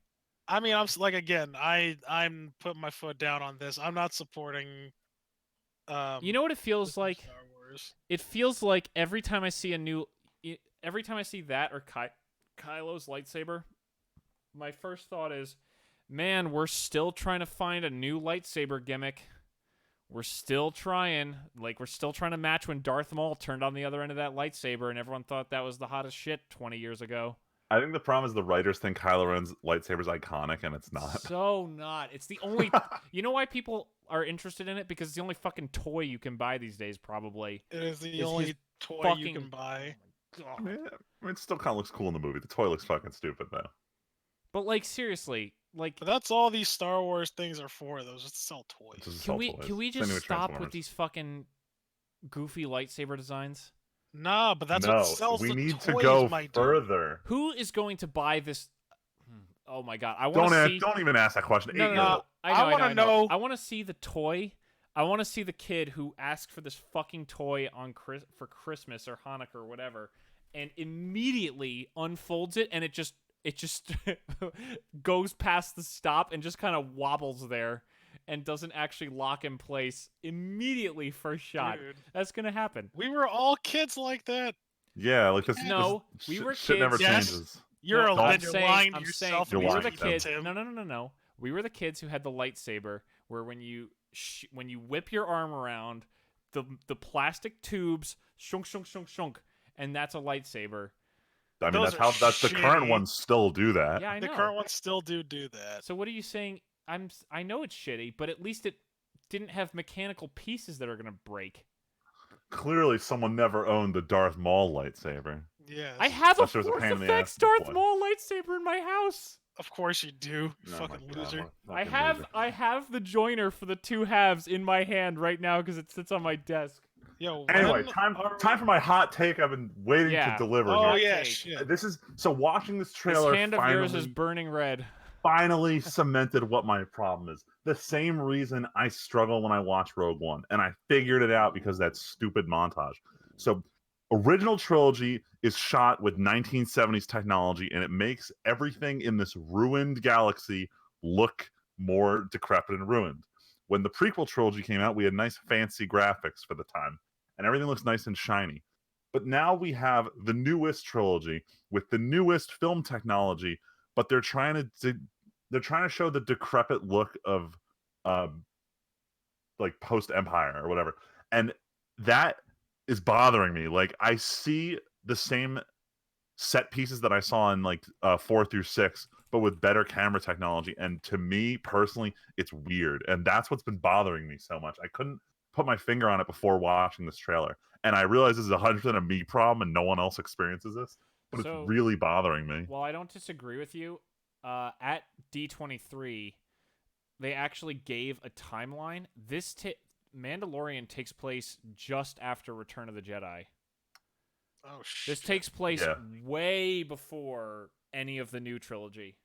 I mean, I'm putting my foot down on this. I'm not supporting. You know what it feels like? Star Wars. It feels like every time I see that or Kylo's lightsaber, my first thought is, man, we're still trying to find a new lightsaber gimmick. We're still trying to match when Darth Maul turned on the other end of that lightsaber and everyone thought that was the hottest shit 20 years ago. I think the problem is the writers think Kylo Ren's lightsaber is iconic, and it's not. So not. It's the only... You know why people are interested in it? Because it's the only fucking toy you can buy these days, probably. It is the only toy you can buy. Yeah, I mean, it still kind of looks cool in the movie. The toy looks fucking stupid, though. But, like, seriously, like... But that's all these Star Wars things are for, though, just to sell toys. Can we just stop with these fucking goofy lightsaber designs? Nah, but that's what sells the toys, we need to go further. Who is going to buy this? Oh my god! Don't even ask that question. No. I want to know. I want to see the toy. I want to see the kid who asked for this fucking toy for Christmas or Hanukkah or whatever, and immediately unfolds it, and it just goes past the stop and just kind of wobbles there. And doesn't actually lock in place immediately first shot. Dude, that's gonna happen. We were all kids like that. Yeah, like this. No, we were shit kids. never changes. You're lying to yourself. We were the kids. No. We were the kids who had the lightsaber, where when you whip your arm around, the plastic tubes shunk, and that's a lightsaber. I mean, that's the current ones still do that. Yeah, I know. The current ones still do that. So what are you saying? I know it's shitty, but at least it didn't have mechanical pieces that are gonna break. Clearly, someone never owned the Darth Maul lightsaber. Yeah, I have a Force Effects Darth Maul lightsaber in my house. Of course you do, you fucking loser. I have the joiner for the two halves in my hand right now because it sits on my desk. Yo. Anyway, time for my hot take. I've been waiting to deliver. Oh here. yeah, shit. This is watching this trailer. This hand of yours is burning red. Finally cemented what my problem is. The same reason I struggle when I watch Rogue One, and I figured it out because of that stupid montage. So, original trilogy is shot with 1970s technology, and it makes everything in this ruined galaxy look more decrepit and ruined. When the prequel trilogy came out, we had nice fancy graphics for the time, and everything looks nice and shiny. But now we have the newest trilogy with the newest film technology, but they're trying to show the decrepit look of like post Empire or whatever, and that is bothering me. Like, I see the same set pieces that I saw in like 4 through 6, but with better camera technology, and to me personally it's weird, and that's what's been bothering me so much. I couldn't put my finger on it before watching this trailer, and I realize this is 100% a me problem and no one else experiences this, but it's really bothering me. Well, I don't disagree with you. At D23, they actually gave a timeline. This Mandalorian takes place just after Return of the Jedi. Oh shit! This takes place way before any of the new trilogy.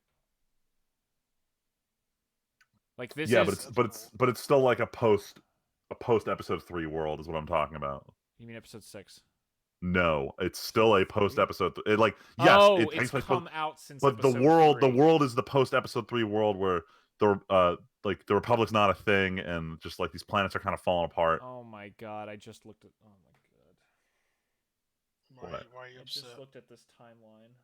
Like this. Yeah, but it's still like a post episode 3 world is what I'm talking about. You mean episode 6? No, it's still a post episode. It takes place out since. But the world is the post episode 3 world where the Republic's not a thing, and just like these planets are kind of falling apart. Oh my god! I just looked at. Oh my god. Why are you upset? I just looked at this timeline,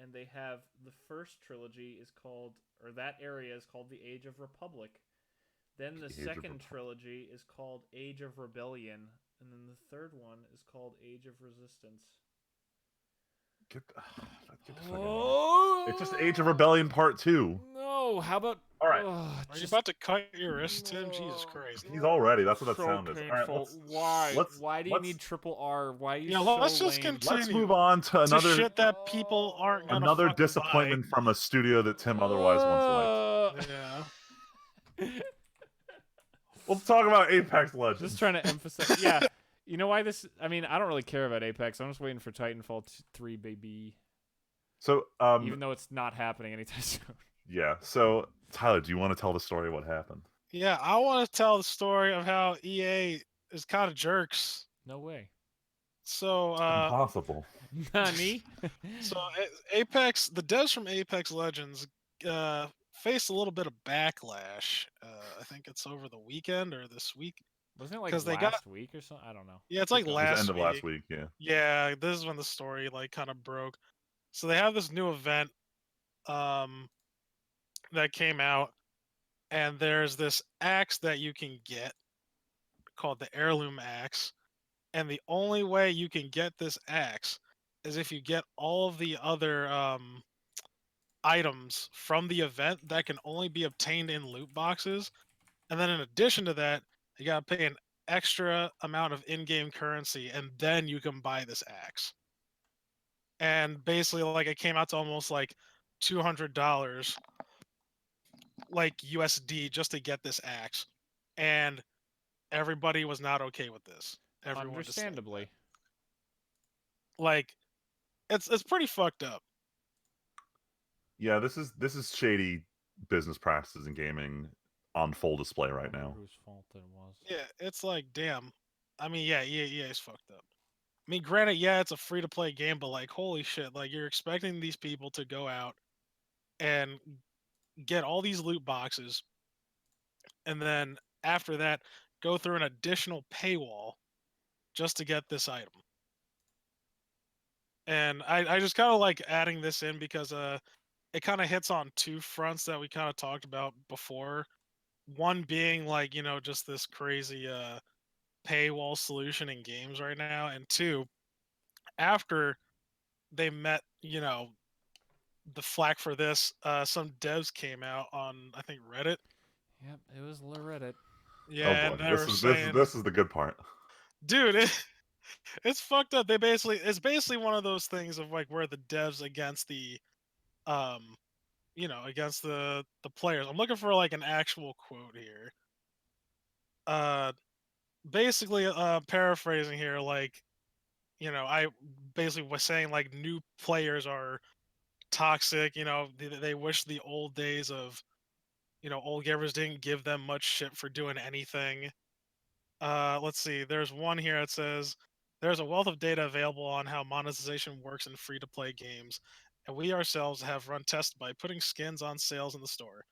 and they have the first trilogy is called, or that area is called the Age of Republic. Then the second trilogy is called Age of Rebellion. And then the third one is called Age of Resistance. It's just Age of Rebellion Part 2. No, how about... All right. Are you about to cut your wrist, Tim? Jesus Christ. He's already. That's what that so sound is. All right, Why do you need triple R? Why are you let's just continue. Let's move on to another... shit that people aren't gonna Another disappointment from a studio that Tim otherwise once liked. Yeah. Let's talk about Apex Legends. Just trying to emphasize. Yeah. You know why this... I mean, I don't really care about Apex. I'm just waiting for Titanfall 3, baby. So, even though it's not happening anytime soon. Yeah. So, Tyler, do you want to tell the story of what happened? Yeah, I want to tell the story of how EA is kind of jerks. No way. So Impossible. Nani? So Apex, the devs from Apex Legends faced a little bit of backlash. I think it's over the weekend or this week. Wasn't it like Because they got last week or something? I don't know. yeah, it's like It was the last end of week. last week. Yeah. Yeah, this is when the story like kind of broke. So they have this new event um that came out, and there's this axe that you can get called the heirloom axe, and the only way you can get this axe is if you get all of the other items from the event that can only be obtained in loot boxes. And then in addition to that, you gotta pay an extra amount of in-game currency, and then you can buy this axe. And basically, like it came out to almost like $200, like USD, just to get this axe. And everybody was not okay with this. Everyone disliked Understandably. that. Like, it's pretty fucked up. Yeah, this is shady business practices in gaming on full display right now. Whose fault it was? Yeah, it's like, damn. I mean, yeah, EA's fucked up. I mean, granted, yeah, it's a free to play game, but like, holy shit, like you're expecting these people to go out and get all these loot boxes, and then after that, go through an additional paywall just to get this item. And I just kind of like adding this in because it kind of hits on two fronts that we kind of talked about before. One being like, just this crazy paywall solution in games right now, and two, after they met, the flack for this, some devs came out on, I think, Reddit. Yep, it was Reddit. Oh Yeah, boy, and they this were is saying, this is the good part. dude, it's fucked up. It's basically one of those things of like where the devs against the um against the players. I'm looking for like an actual quote here. Uh Basically paraphrasing here, like, I basically was saying like new players are toxic, they wish the old days of, old gamers didn't give them much shit for doing anything. Let's see. There's one here that says there's a wealth of data available on how monetization works in free to play games, and we ourselves have run tests by putting skins on sales in the store.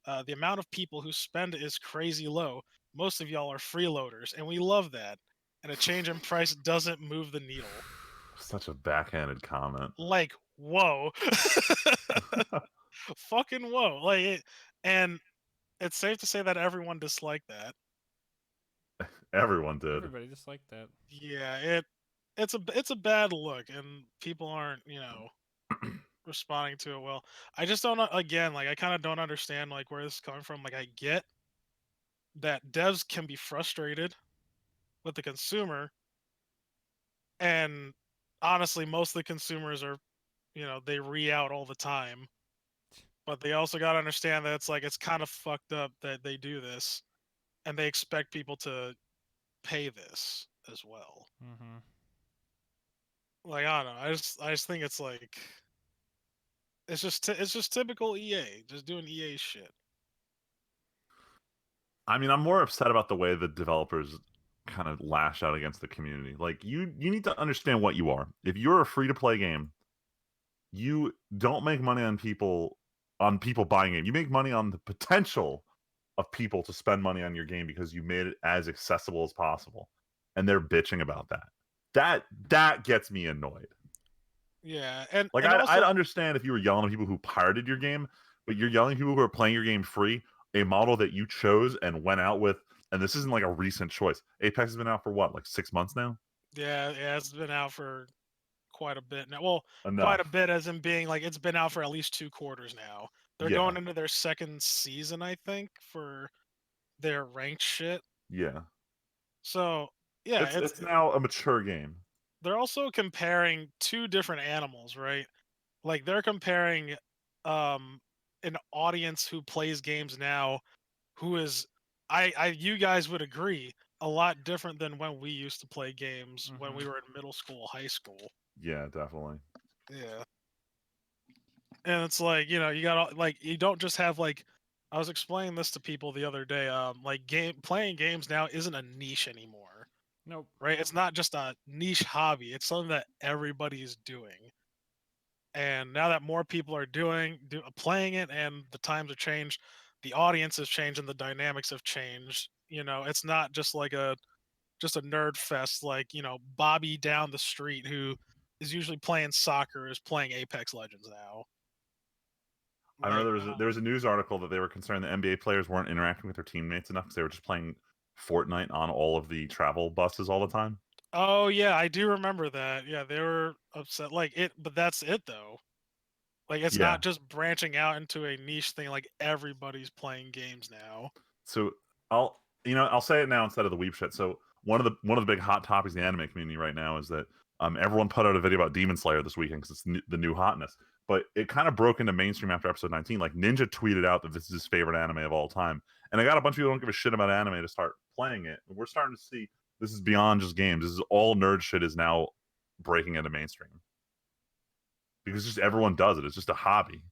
The amount of people who spend is crazy low. Most of y'all are freeloaders, and we love that. And a change in price doesn't move the needle. Such a backhanded comment. Like, whoa. Fucking whoa. And it's safe to say that everyone disliked that. Everyone did. Everybody just like that. Yeah, it's a bad look, and people aren't, responding to it well. I just don't, again, like I kind of don't understand like where this is coming from. Like I get that devs can be frustrated with the consumer, and honestly most of the consumers are, they re-out all the time. But they also got to understand that it's kind of fucked up that they do this, and they expect people to pay this as well. Mm-hmm. Like I don't know, I just think it's like it's just typical EA, just doing EA shit. I mean, I'm more upset about the way the developers kind of lash out against the community. Like you need to understand what you are. If you're a free to play game, you don't make money on people buying it. You make money on the potential of people to spend money on your game because you made it as accessible as possible. And they're bitching about that. That gets me annoyed. Yeah, and like and I'd, also, I'd understand if you were yelling at people who pirated your game, but you're yelling at people who are playing your game free, a model that you chose and went out with. And this isn't like a recent choice. Apex has been out for what, like 6 months now? yeah, it's been out for quite a bit now. Well, quite a Enough. bit as in being like it's been out for at least 2 quarters now. They're Yeah. going into their second season, I think, for their ranked shit. Yeah. So yeah, It's now a mature game. they're also comparing two different animals, right? Like they're comparing um an audience who plays games now who is, I you guys would agree, a lot different than when we used to play games when we were in middle school, high school. Yeah, definitely. Yeah. And it's like, you got like you don't just have like, I was explaining this to people the other day, like playing games now isn't a niche anymore. Nope. Right? It's not just a niche hobby. It's something that everybody's doing. And now that more people are playing it, and the times have changed, the audience has changed, and the dynamics have changed. It's not just like a nerd fest, like Bobby down the street who is usually playing soccer is playing Apex Legends now. I remember there was a news article that they were concerned that NBA players weren't interacting with their teammates enough because they were just playing Fortnite on all of the travel buses all the time. Oh yeah, I do remember that. Yeah, they were upset. But that's it though. Like it's not just branching out into a niche thing. Like everybody's playing games now. So I'll say it now instead of the weep shit. So one of the big hot topics in the anime community right now is that everyone put out a video about Demon Slayer this weekend because it's the new hotness. But it kind of broke into mainstream after episode 19. Like Ninja tweeted out that this is his favorite anime of all time, and I got a bunch of people who don't give a shit about anime to start playing it. And we're starting to see this is beyond just games. This is all nerd shit is now breaking into mainstream because just everyone does it. It's just a hobby.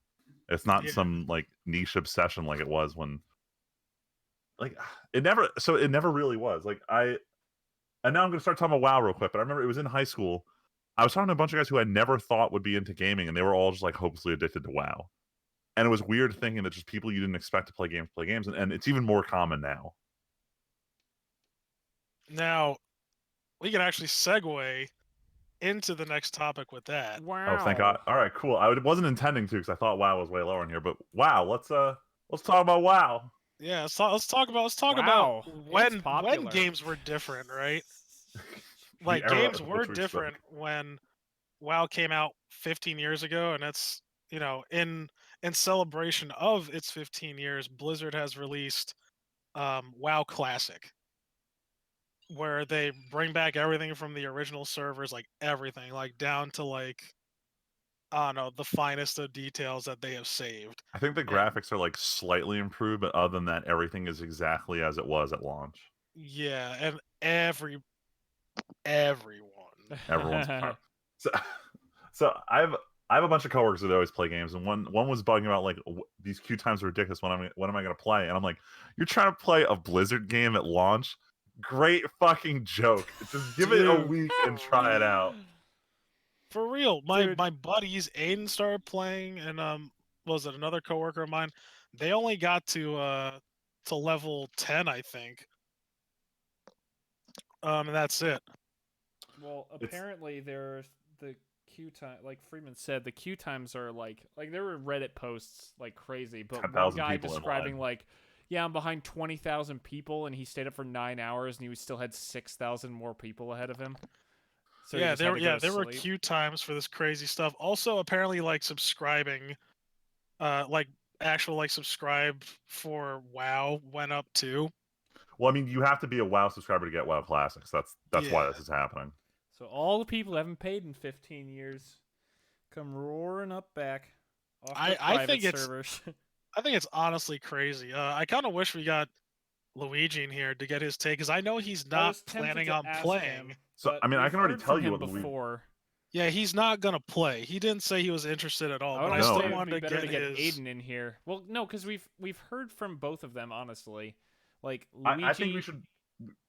It's not some like niche obsession like it was when. Like it never really was. And now I'm gonna start talking about WoW real quick. But I remember it was in high school. I was talking to a bunch of guys who I never thought would be into gaming, and they were all just like hopelessly addicted to WoW. And it was weird thinking that just people you didn't expect to play games, and it's even more common now. Now, we can actually segue into the next topic with that. Wow! Oh, thank God! All right, cool. I wasn't intending to because I thought WoW was way lower in here, but wow, let's talk about WoW. Yeah, let's talk about when games were different, right? Like games were different when WoW came out 15 years ago, and it's in celebration of its 15 years, Blizzard has released WoW Classic, where they bring back everything from the original servers, like everything, like down to like I don't know, the finest of details that they have saved. I think the graphics are like slightly improved, but other than that, everything is exactly as it was at launch. Yeah, and everyone's so I have a bunch of coworkers that always play games, and one was bugging about like these queue times are ridiculous. When am I going to play? And I'm like, you're trying to play a Blizzard game at launch? Great fucking joke. Just give it a week and try it out. For real, my buddies Aiden started playing, and was it another coworker of mine? They only got to level 10, I think. And that's it. Well, apparently there's the queue time. Like Freeman said, the queue times are like there were Reddit posts like crazy, but one guy describing like, yeah, I'm behind 20,000 people, and he stayed up for 9 hours, and he still had 6,000 more people ahead of him. So there were queue times for this crazy stuff. Also, apparently, like subscribing, like actual like subscribe for WoW went up too. Well, I mean, you have to be a WoW subscriber to get WoW Classics. That's why this is happening. So all the people who haven't paid in 15 years come roaring up back off I think servers. I think it's honestly crazy. I kind of wish we got Luigi in here to get his take, because I know he's not planning on playing. So I mean, I can already tell you what before. Yeah, he's not gonna play. He didn't say he was interested at all. But I still wanted to get Aiden in here. Well, no, because we've heard from both of them honestly. Like Luigi... I think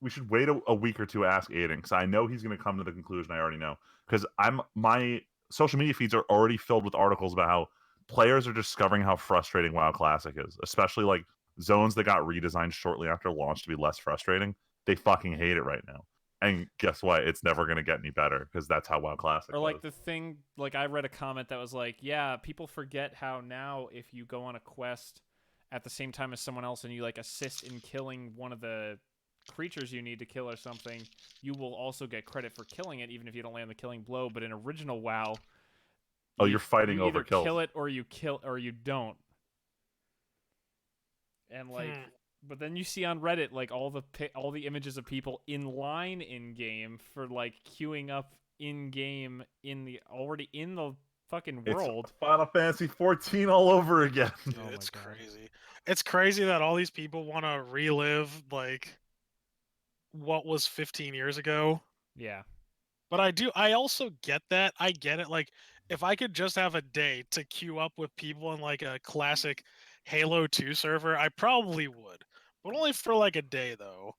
we should wait a week or two to ask Aiden, because I know he's going to come to the conclusion I already know. Because my social media feeds are already filled with articles about how players are discovering how frustrating WoW Classic is, especially like zones that got redesigned shortly after launch to be less frustrating. They fucking hate it right now. And guess what? It's never going to get any better, because that's how WoW Classic Or like the thing, like I read a comment that was like, yeah, people forget how now if you go on a quest at the same time as someone else and you like assist in killing one of the creatures you need to kill or something, you will also get credit for killing it even if you don't land the killing blow. But in original WoW, you're fighting over kills. Kill it or you don't. And like but then you see on Reddit like all the images of people in line in game for like queuing up in game already in the fucking world. It's Final Fantasy 14 all over again. Dude, it's crazy. It's crazy that all these people want to relive like what was 15 years ago. Yeah. But I also get that. I get it. Like, if I could just have a day to queue up with people in like a classic Halo 2 server, I probably would. But only for like a day though.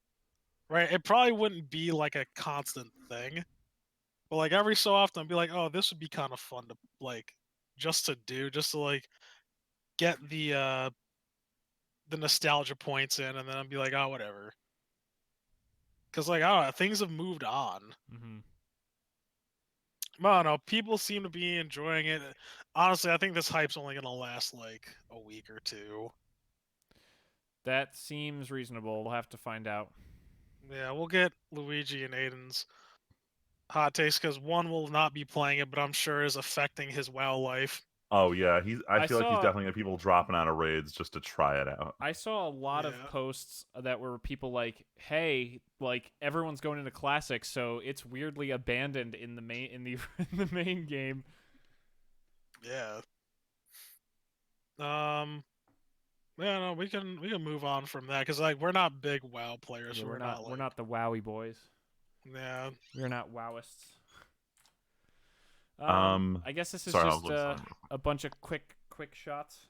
right? It probably wouldn't be like a constant thing, but like every so often, I'd be like, oh, this would be kind of fun to like just to do, just to like get the nostalgia points in, and then I'd be like, oh, whatever. Because like I don't know, things have moved on. Mm-hmm. I don't know. People seem to be enjoying it. Honestly, I think this hype's only gonna last like a week or two. That seems reasonable. We'll have to find out. Yeah, we'll get Luigi and Aiden's hot takes because one will not be playing it, but I'm sure is affecting his WoW life. Oh yeah, I I feel like he's saw- definitely got people dropping out of raids just to try it out. I saw a lot of Yeah. posts that were people like, "Hey, like everyone's going into classic, so it's weirdly abandoned in the main in the main game." Yeah. Yeah, no, we can move on from that because like we're not big WoW players. Yeah, so we're not like, the wowie boys. Yeah. We're not wowists. I guess this is sorry, just a bunch of quick shots.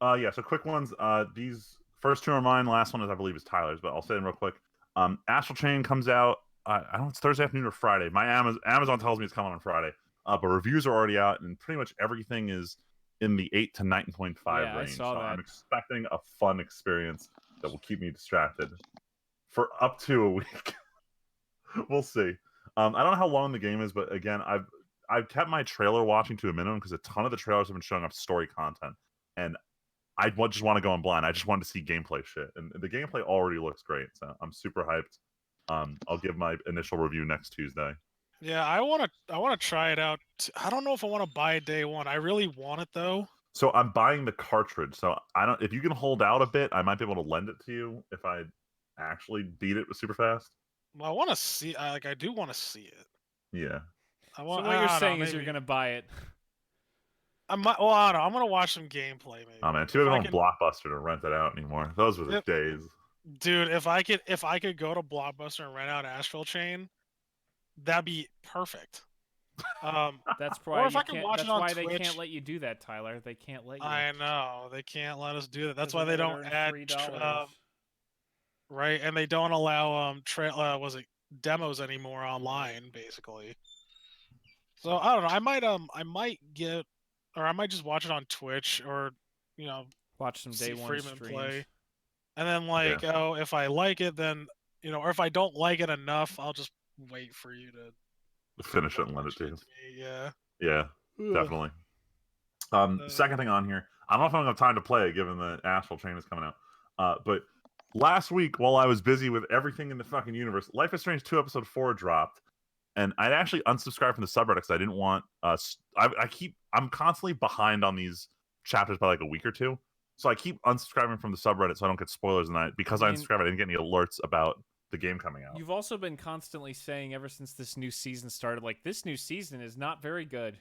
Yeah, so quick ones. These first two are mine. Last one is, I believe, is Tyler's, but I'll say them real quick. Astral Chain comes out. I don't know, it's Thursday afternoon or Friday. My Amazon tells me it's coming on Friday. But reviews are already out, and pretty much everything is in the 8 to 9.5 Yeah, range. I saw so that. I'm expecting a fun experience that will keep me distracted for up to a week. We'll see. I don't know how long the game is, but again, I've kept my trailer watching to a minimum because a ton of the trailers have been showing up story content, and I just want to go in blind. I just wanted to see gameplay shit, and the gameplay already looks great. So I'm super hyped. I'll give my initial review next Tuesday. Yeah, I wanna try it out. I don't know if I want to buy it day one. I really want it though. So I'm buying the cartridge. So I don't. If you can hold out a bit, I might be able to lend it to you if I actually beat it super fast. Well, I want to see. Like, I do want to see it. Yeah. I want. So what you're I don't saying know, is you're maybe. gonna buy it. I might. Well, I don't know. I'm gonna watch some gameplay. Maybe. Oh man, too bad we don't Blockbuster to rent it out anymore. Those were the days. Dude, if I could go to Blockbuster and rent out Astral Chain, that'd be perfect. That's or why if I can watch that's it on why Twitch. they can't let you do that, Tyler. They can't let you. I know they can't let us do that. That's 'Cause why then they would don't earn add $3. right, and they don't allow was it demos anymore online, basically. So I don't know. I might get, or I might just watch it on Twitch, or you know, Watch some see day one Freeman streams. play, and then like, oh, if I like it, then or if I don't like it enough, I'll just wait for you to Finish it and let it to you. Yeah. Yeah, definitely. Second thing on here, I don't know if I'm gonna have time to play it given the Astral Chain is coming out. But last week, while I was busy with everything in the fucking universe, Life is Strange 2 episode 4 dropped, and I'd actually unsubscribed from the subreddit because I didn't want. I'm constantly behind on these chapters by like a week or two, so I keep unsubscribing from the subreddit so I don't get spoilers. And because I unsubscribed, I didn't get any alerts about the game coming out. You've also been constantly saying ever since this new season started, like, this new season is not very good.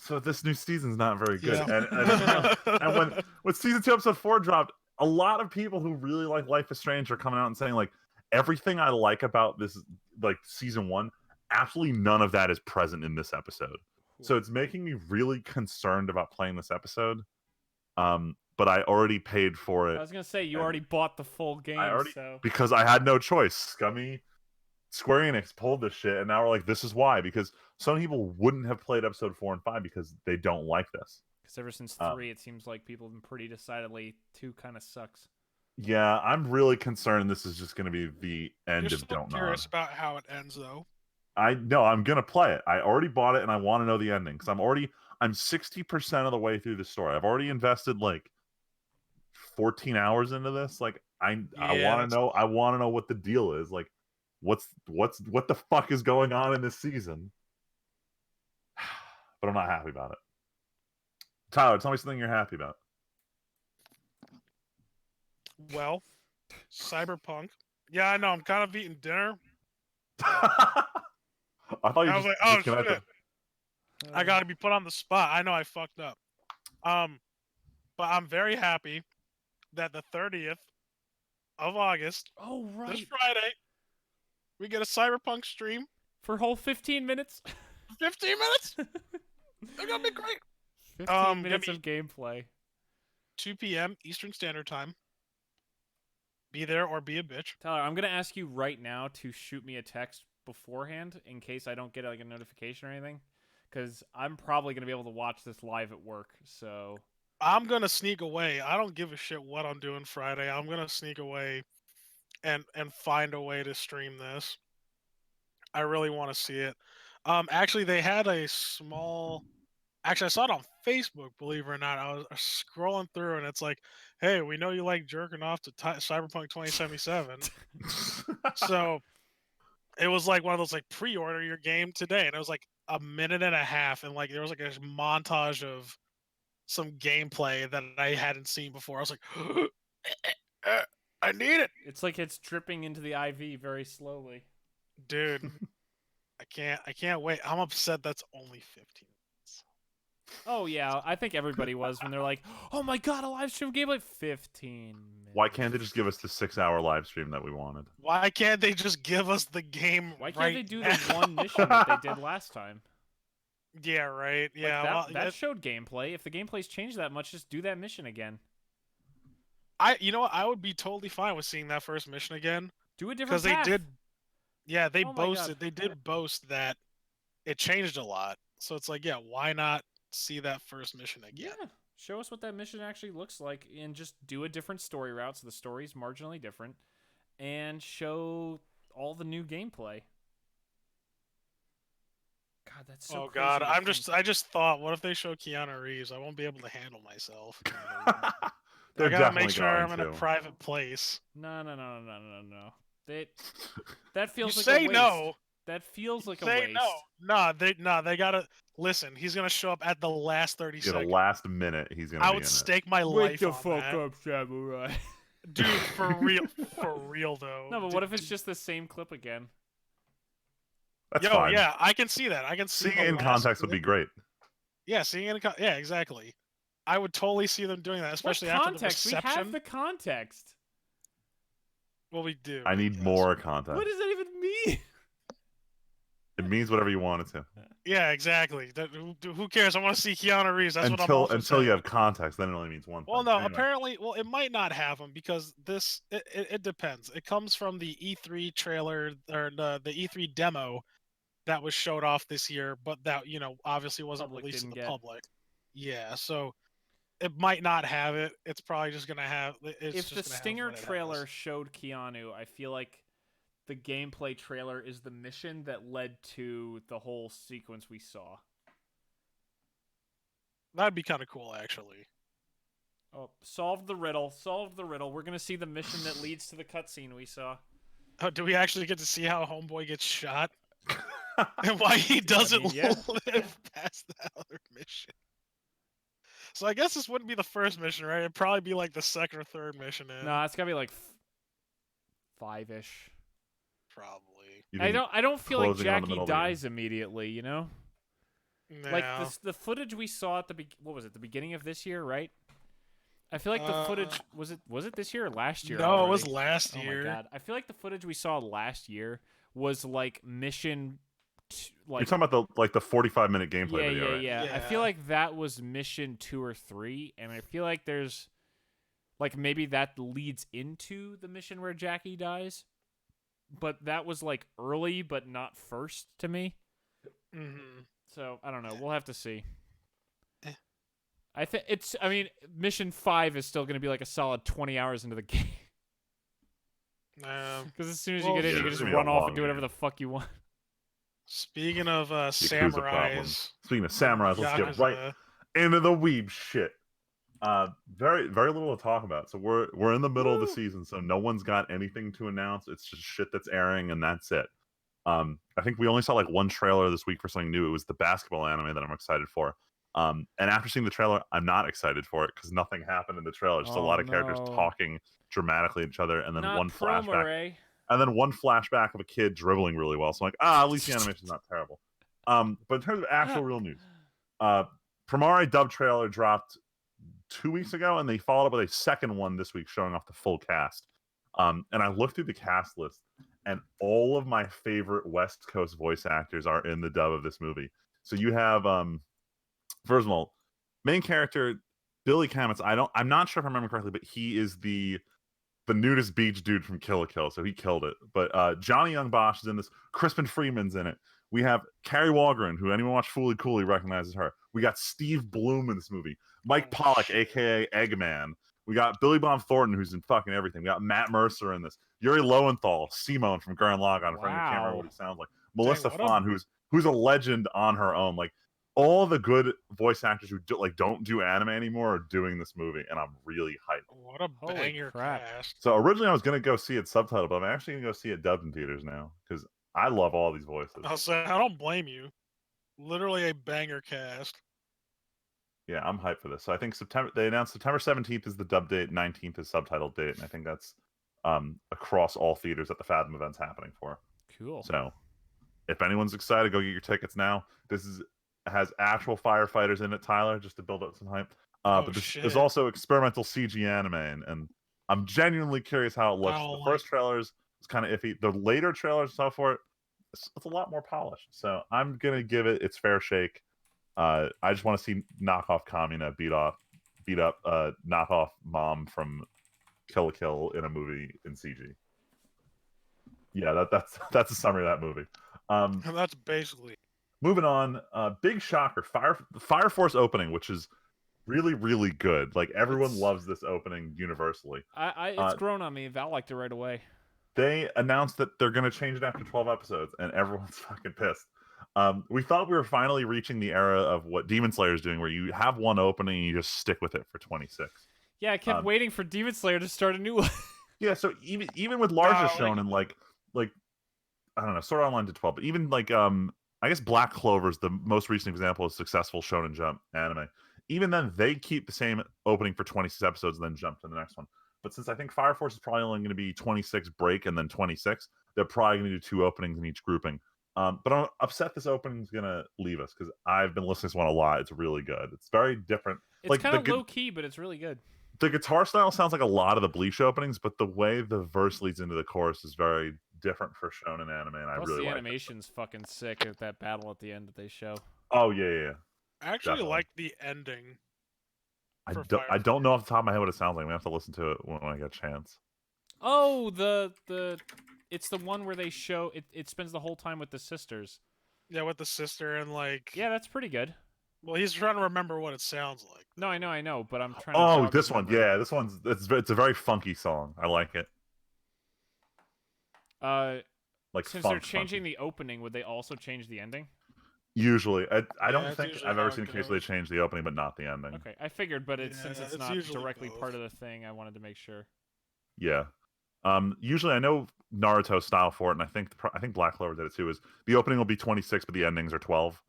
So this new season's not very good. Yeah. And when season 2 episode 4 dropped, a lot of people who really like Life is Strange are coming out and saying like everything I like about this, like season 1, absolutely none of that is present in this episode. So it's making me really concerned about playing this episode. But I already paid for it. I was gonna say you already bought the full game, so because I had no choice. Scummy Square Enix pulled this shit, and now we're like, this is why. Because some people wouldn't have played episode 4 and 5 because they don't like this. Because ever since 3, it seems like people have been pretty decidedly 2 kind of sucks. Yeah, I'm really concerned this is just going to be the end of Don't Nod. I'm curious about how it ends, though. I'm going to play it. I already bought it, and I want to know the ending because I'm 60% of the way through the story. I've already invested like 14 hours into this. Like I want to know. I want to know what the deal is. Like, what the fuck is going on in this season? But I'm not happy about it. Tyler, tell me something you're happy about. Well, Cyberpunk. Yeah, I know. I'm kind of eating dinner. I thought you I just was like, oh disconnected. shit. I got to be put on the spot. I know I fucked up. But I'm very happy that the 30th of August, this Friday, we get a Cyberpunk stream for a whole 15 minutes. 15 minutes? They're gonna be great. 15 minutes of gameplay. 2 p.m. Eastern Standard Time. Be there or be a bitch. Tyler, I'm gonna ask you right now to shoot me a text beforehand in case I don't get like a notification or anything, because I'm probably gonna be able to watch this live at work. So I'm gonna sneak away. I don't give a shit what I'm doing Friday. I'm gonna sneak away and find a way to stream this. I really want to see it. Actually, they had a small. Actually, I saw it on Facebook. Believe it or not, I was scrolling through, and it's like, "Hey, we know you like jerking off to Cyberpunk 2077." So it was like one of those like pre-order your game today, and it was like a minute and a half, and like there was like a montage of some gameplay that I hadn't seen before. I was like, I need it. it's like it's dripping into the IV very slowly. Dude, I can't wait. I'm upset that's only 15 minutes. Oh yeah, I think everybody was when they're like, "Oh my god, a live stream gameplay 15 minutes." Why can't they just give us the 6-hour live stream that we wanted? Why can't they just give us the game? Why can't right they do now? the one mission that they did last time? Yeah, right. Like, Yeah, that showed gameplay. If the gameplay's changed that much, just do that mission again. You know what? I would be totally fine with seeing that first mission again. Do a different Because path. they did. Yeah, they Oh my boasted. God. They did boast that it changed a lot. So it's like, yeah, why not see that first mission again? Yeah, show us what that mission actually looks like, and just do a different story route so the story's marginally different, and show all the new gameplay. God, that's so. Oh crazy God, to think. I just thought, what if they show Keanu Reeves? I won't be able to handle myself. They're I gotta definitely make sure going I'm in a to. private place. No. That feels You like say a waste. no. That feels like a Say waste. no. They gotta listen. He's gonna show up at the last 30 Yeah, seconds. the last minute he's gonna. I be would in stake my Wake life the on fuck that. up, samurai. Dude, for real though. No, but what if it's just the same clip again? That's Yo, fine. yeah, I can see that. I can see Seeing it in context would be great. Yeah, seeing it in yeah, exactly. I would totally see them doing that, especially what after context? the reception. We have the context. Well, we do. I need more context. What does that even mean? It means whatever you want it to. Yeah, exactly. Who cares? I want to see Keanu Reeves. That's what I'm also until saying. you have context, then it only means one thing. Well, no, Anyway. apparently, it might not have him because it depends. It comes from the E3 trailer or the E3 demo that was showed off this year, but that obviously wasn't released to the public. Yeah, so it might not have it. It's probably just gonna have. If the Stinger trailer showed Keanu, I feel like the gameplay trailer is the mission that led to the whole sequence we saw. That'd be kind of cool, actually. Oh, solve the riddle. Solve the riddle. We're gonna see the mission that leads to the cutscene we saw. Oh, do we actually get to see how Homeboy gets shot? And why he doesn't live past that other mission? So I guess this wouldn't be the first mission, right? It'd probably be like the second or third mission in. No, it's gotta be like 5-ish. Probably. I don't feel like Jackie dies immediately, you know? No. Like the footage we saw at the the beginning of this year, right? I feel like the footage was it this year or last year? No, already? it was last year. Oh my God. I feel like the footage we saw last year was like mission you're talking about the 45-minute gameplay video, right? Yeah. I feel like that was mission 2 or 3, and I feel like there's like maybe that leads into the mission where Jackie dies. But that was like early but not first to me. Mm-hmm. So, I don't know. We'll have to see. I mean, mission 5 is still going to be like a solid 20 hours into the game. Because as soon as you get in, you can just run off and do whatever the fuck you want. Speaking of samurais. Speaking of samurais, let's get right into the Weeb shit. Very, very little to talk about. So we're in the middle of the season, so no one's got anything to announce. It's just shit that's airing, and that's it. I think we only saw like one trailer this week for something new. It was the basketball anime that I'm excited for. And after seeing the trailer, I'm not excited for it because nothing happened in the trailer. Just a lot of characters talking dramatically at each other, and then one flashback. And then one flashback of a kid dribbling really well. So I'm like, at least the animation's not terrible. But in terms of actual real news, Primare dub trailer dropped 2 weeks ago, and they followed up with a second one this week showing off the full cast. And I looked through the cast list, and all of my favorite West Coast voice actors are in the dub of this movie. So you have, first of all, main character Billy Kametz. I'm not sure if I remember correctly, but he is the the nudist beach dude from Kill la Kill, so he killed it. But Johnny Young Bosch is in this. Crispin Freeman's in it. We have Carrie Walgren, who anyone watch Fooly Cooley recognizes her. We got Steve Bloom in this movie. Mike Pollock, aka Eggman. We got Billy Bob Thornton, who's in fucking everything. We got Matt Mercer in this. Yuri Lowenthal, Simone from Gurren Lagann. Wow. I can't remember what he sounds like. Melissa Fahn, who's a legend on her own. Like all the good voice actors who don't do anime anymore are doing this movie, and I'm really hyped. What a banger cast! So originally I was gonna go see it subtitled, but I'm actually gonna go see it dubbed in theaters now because I love all these voices. I don't blame you. Literally a banger cast. Yeah, I'm hyped for this. So I think they announced September 17th is the dub date, 19th is subtitled date, and I think that's across all theaters that the Fathom event's happening for. Cool. So if anyone's excited, go get your tickets now. This has actual firefighters in it, Tyler, just to build up some hype. But there's also experimental CG anime, and I'm genuinely curious how it looks. The first trailers was kind of iffy. The later trailers and so forth, it's a lot more polished. So I'm gonna give it its fair shake. I just want to see knockoff Kamina beat up knockoff mom from Kill la Kill in a movie in CG. Yeah, that's a summary of that movie. That's basically. Moving on, big shocker, Fire Force opening, which is really, really good. Like everyone loves this opening universally. It's grown on me. Val liked it right away. They announced that they're going to change it after 12 episodes, and everyone's fucking pissed. We thought we were finally reaching the era of what Demon Slayer is doing, where you have one opening and you just stick with it for 26. Yeah, I kept waiting for Demon Slayer to start a new one. Yeah, so even with larger shonen, like I don't know, Sword Art Online did 12, but even like I guess Black Clover is the most recent example of successful Shonen Jump anime. Even then, they keep the same opening for 26 episodes and then jump to the next one. But since I think Fire Force is probably only going to be 26 break and then 26, they're probably going to do 2 openings in each grouping. But I'm upset this opening is going to leave us because I've been listening to this one a lot. It's really good. It's very different. It's kind of low key, but it's really good. The guitar style sounds like a lot of the Bleach openings, but the way the verse leads into the chorus is very different for shonen anime, and I really like it. The animation's fucking sick at that battle at the end that they show. Oh yeah. I actually like the ending. I don't know off the top of my head what it sounds like. We have to listen to it when I get a chance. Oh, it's the one where they show it spends the whole time with the sisters. Yeah, with the sister and like. Yeah, that's pretty good. Well, he's trying to remember what it sounds like. No, I know, but I'm trying. Oh, this one, yeah, this one's it's a very funky song. I like it. Since they're changing the opening, would they also change the ending? Usually, I don't think I've ever seen a case where they change the opening but not the ending. Okay, I figured, but since it's not directly part of the thing, I wanted to make sure. Yeah. Usually I know Naruto style for it, and I think Black Clover did it too. Is the opening will be 26, but the endings are 12.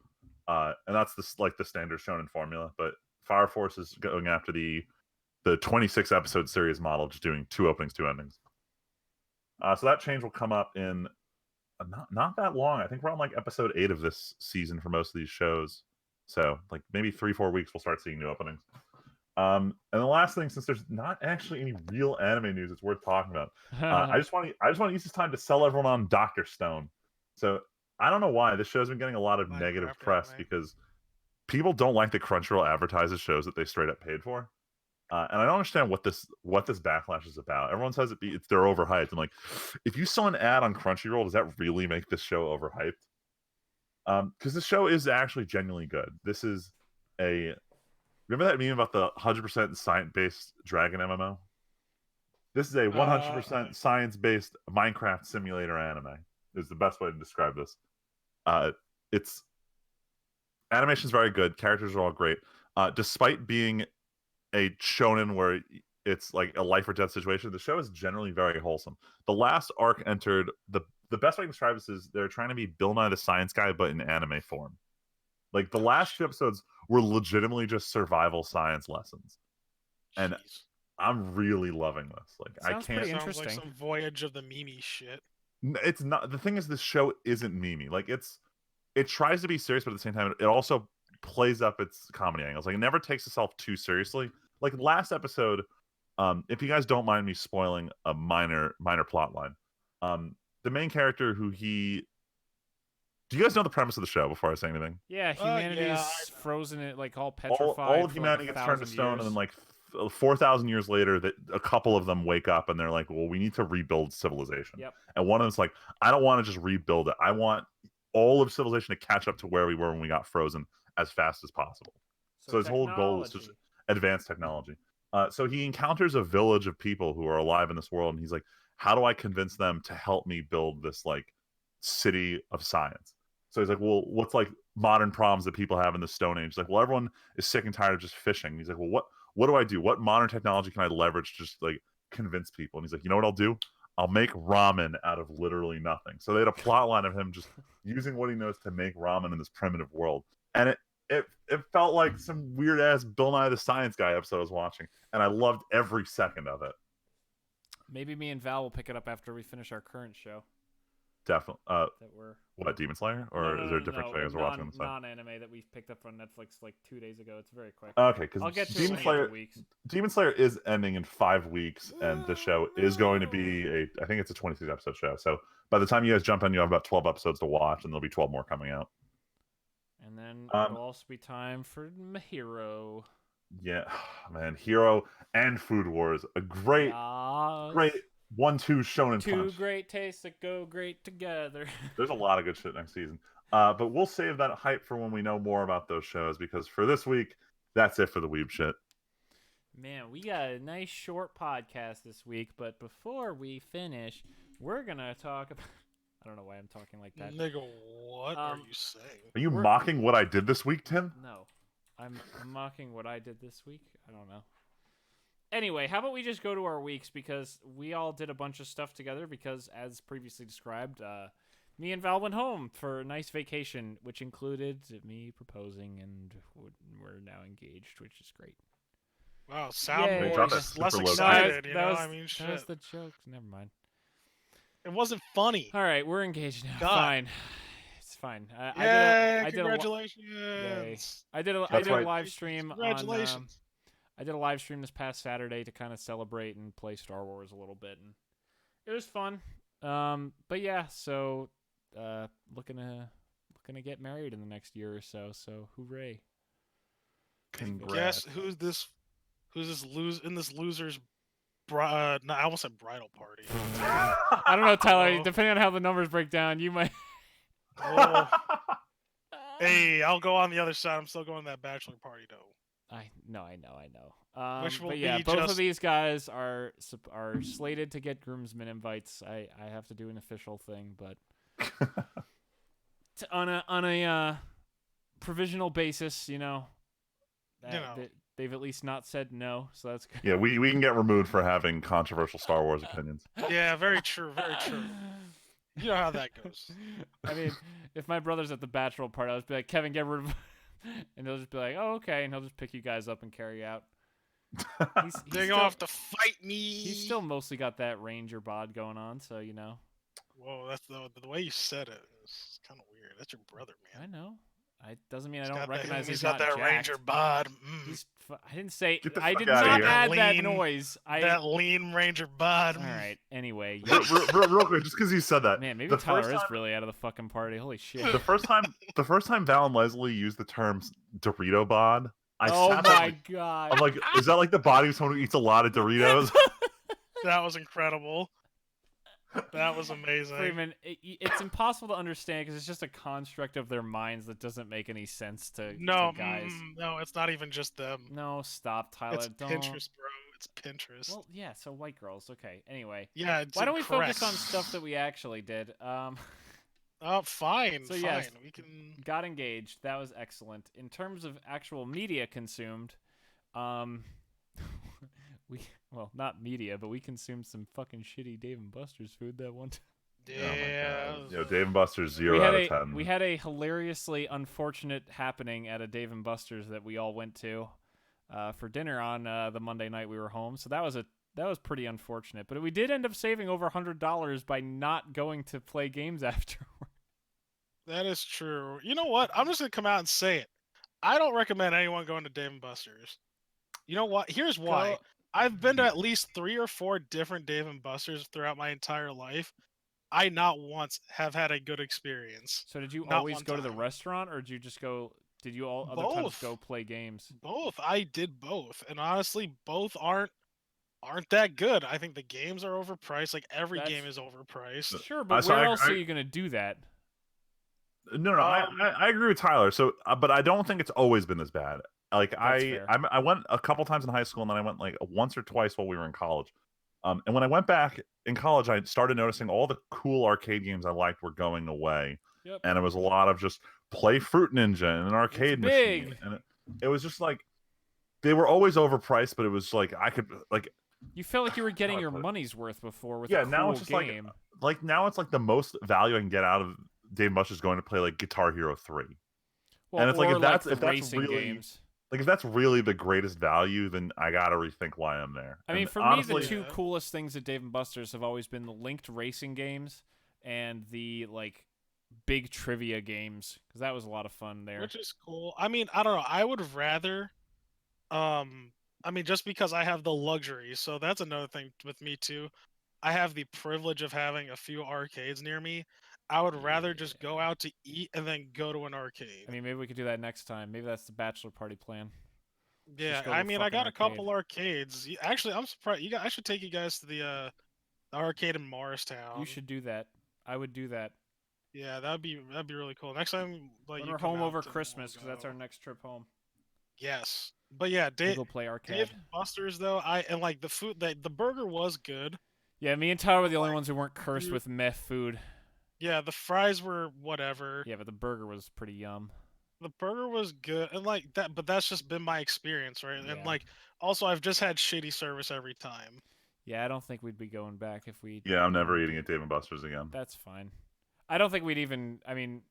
And that's the standard shonen formula. But Fire Force is going after the 26 episode series model, just doing 2 openings, 2 endings. So that change will come up in not that long. I think we're on like episode 8 of this season for most of these shows. So like maybe 3-4 weeks we'll start seeing new openings. And the last thing, since there's not actually any real anime news it's worth talking about, I just want to use this time to sell everyone on Dr. Stone. So I don't know why this show's been getting a lot of negative press because people don't like the Crunchyroll advertises shows that they straight up paid for. And I don't understand what this backlash is about. Everyone says they're overhyped. I'm like, if you saw an ad on Crunchyroll, does that really make this show overhyped? Because this show is actually genuinely good. This is remember that meme about the 100% science-based Dragon MMO? This is a 100% science-based Minecraft simulator anime. Is the best way to describe this. It's animation's very good. Characters are all great. Despite being a shonen where it's like a life or death situation, the show is generally very wholesome. The last arc entered the best way to describe this is they're trying to be Bill Nye the Science Guy, but in anime form. Like the last 2 episodes were legitimately just survival science lessons, and I'm really loving this. Like sounds pretty sounds interesting. Like some Voyage of the Mimi shit. It's not. The thing is, this show isn't Mimi. Like it tries to be serious, but at the same time, it also plays up its comedy angles. Like it never takes itself too seriously. Like last episode, if you guys don't mind me spoiling a minor plot line, the main character do you guys know the premise of the show before I say anything? Yeah, humanity's frozen it like all petrified. All of humanity gets turned to stone, and then like 4,000 years later, that a couple of them wake up and they're like, well, we need to rebuild civilization. Yep. And one of them's like, I don't want to just rebuild it. I want all of civilization to catch up to where we were when we got frozen as fast as possible. So his whole goal is just advanced technology. So he encounters a village of people who are alive in this world, and he's like, how do I convince them to help me build this like city of science? So he's like, well, what's like modern problems that people have in the Stone Age? He's like, well, everyone is sick and tired of just fishing. He's like, well, what do I do? What modern technology can I leverage to just like convince people? And he's like, you know what I'll do? I'll make ramen out of literally nothing. So they had a plot line of him just using what he knows to make ramen in this primitive world. And it felt like some weird ass Bill Nye the Science Guy episode I was watching, and I loved every second of it. Maybe me and Val will pick it up after we finish our current show. Definitely. That we're what, Demon Slayer, or is there a different things we're watching on the side? Non-anime that we picked up on Netflix like 2 days ago. It's very quick. Okay, because I'll get to Demon Slayer is ending in 5 weeks, and the show is going to be I think it's a 26 episode show. So by the time you guys jump in, you have about 12 episodes to watch, and there'll be 12 more coming out. And then it'll also be time for Hero. Yeah, man, Hero and Food Wars, a great 1-2 shonen Two punch. great tastes that go great together. There's a lot of good shit next season. But we'll save that hype for when we know more about those shows, because for this week, that's it for the Weeb shit. Man, we got a nice short podcast this week, but before we finish, we're going to talk about... I don't know why I'm talking like that. Nigga, what are you saying? Are you mocking what I did this week, Tim? No. I'm mocking what I did this week? I don't know. Anyway, how about we just go to our weeks, because we all did a bunch of stuff together, because as previously described, me and Val went home for a nice vacation, which included me proposing, and we're now engaged, which is great. Wow, sound Yay. more less excited, you know? That was the joke. Never mind. It wasn't funny. All right, we're engaged now. God. Fine. It's fine. Congratulations. I did a live stream. Congratulations. I did a live stream this past Saturday to kind of celebrate and play Star Wars a little bit, and it was fun. But yeah, so looking to get married in the next year or so. So hooray! Congrats. Guess who's this loser's I almost said bridal party. I don't know, Tyler. Depending on how the numbers break down, you might. Oh. Hey, I'll go on the other side. I'm still going to that bachelor party though. I know. Which will but yeah, be both of these guys are slated to get groomsmen invites. I have to do an official thing, but on a provisional basis, they've at least not said no, so that's good. Yeah, we can get removed for having controversial Star Wars opinions. Yeah, very true, very true. You know how that goes. I mean, if my brother's at the bachelor party, I'll just be like, Kevin, get rid of... And he'll just be like, oh, okay, and he'll just pick you guys up and carry you out. They're going to have to fight me. He's still mostly got that ranger bod going on, so, Whoa, that's the way you said it is kind of weird. That's your brother, man. I know. It doesn't mean I don't recognize he's got that jacked. Ranger bod. I didn't say. I did not add that lean, noise. That lean Ranger bod. All right. Anyway, real quick, just because you said that. Man, maybe Tyler is really out of the fucking party. Holy shit. The first time Val and Leslie used the term Dorito bod, oh my god. I'm like, is that like the body of someone who eats a lot of Doritos? That was incredible. That was amazing. Freeman, it's impossible to understand because it's just a construct of their minds that doesn't make any sense to guys. No, it's not even just them. No, stop, Tyler. It's don't. Pinterest, bro. It's Pinterest. Well, yeah, so white girls. Okay, anyway. Yeah, why don't we focus on stuff that we actually did? Oh, fine, so fine. Yes, we can... got engaged. That was excellent. In terms of actual media consumed, well, not media, but we consumed some fucking shitty Dave & Buster's food that one time. Yeah. Yo, Dave & Buster's 0 out of 10. We had a hilariously unfortunate happening at a Dave & Buster's that we all went to for dinner on the Monday night we were home. So that was pretty unfortunate. But we did end up saving over $100 by not going to play games afterward. That is true. You know what? I'm just going to come out and say it. I don't recommend anyone going to Dave & Buster's. You know what? Here's why. I've been to at least 3 or 4 different Dave & Buster's throughout my entire life. I not once have had a good experience. So did you always go to the restaurant, or did you just go Did you all other times go play games? Both. I did both, and honestly, both aren't that good. I think the games are overpriced. Like every game is overpriced. Sure, but where else are you gonna do that? No, I agree with Tyler. So, but I don't think it's always been this bad. Like I went a couple times in high school, and then I went like once or twice while we were in college. And when I went back in college, I started noticing all the cool arcade games I liked were going away. Yep. And it was a lot of just play Fruit Ninja in an arcade machine, and it was just like they were always overpriced, but it was like I could like. You felt like you were getting your money's worth before with a cool now it's just game. like now it's like the most value I can get out of Dave & Buster's going to play like Guitar Hero 3. Well, and it's like if that's really games. Like if that's really the greatest value, then I gotta rethink why I'm there. I mean, for honestly, me, the two coolest things at Dave & Buster's have always been the linked racing games and the like big trivia games, because that was a lot of fun there. Which is cool. I mean, I don't know. I would rather, I mean, just because I have the luxury, so that's another thing with me too. I have the privilege of having a few arcades near me. I would rather just go out to eat and then go to an arcade. I mean, maybe we could do that next time. Maybe that's the bachelor party plan. Yeah, I mean, I got a couple arcades. Actually, I'm surprised. I should take you guys to the arcade in Morristown. You should do that. I would do that. Yeah, that'd be really cool. Next time, like when we're home over Christmas, because that's our next trip home. Yes, but yeah, we'll go play arcade. Dave & Buster's though, and like the food, the burger was good. Yeah, me and Tyler were the only ones who weren't cursed with meth food. Yeah, the fries were whatever. Yeah, but the burger was pretty yum. The burger was good, and like that, but that's just been my experience, right? Yeah. And like, also, I've just had shitty service every time. Yeah, I don't think we'd be going back if we. Yeah, I'm never eating at Dave & Buster's again. That's fine. I don't think we'd even. I mean,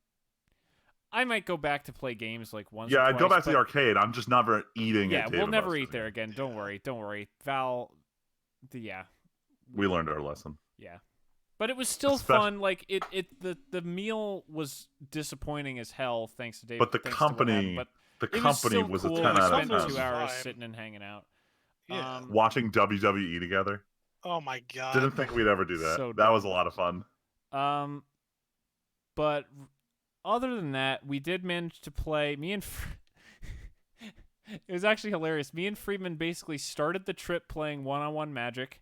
I might go back to play games like once. Yeah, or I'd twice, go back to the arcade. I'm just never eating. Yeah, at Dave we'll never Buster's eat there again. Don't worry. Don't worry. Val. Yeah. We learned our lesson. Yeah. But it was still fun. Like the meal was disappointing as hell, thanks to Dave. But the company, was cool. a 10 out of 10. We spent 2 hours sitting and hanging out, watching WWE together. Oh my god! Didn't think we'd ever do that. So that was a lot of fun. But other than that, we did manage to play. It was actually hilarious. Me and Friedman basically started the trip playing one-on-one Magic.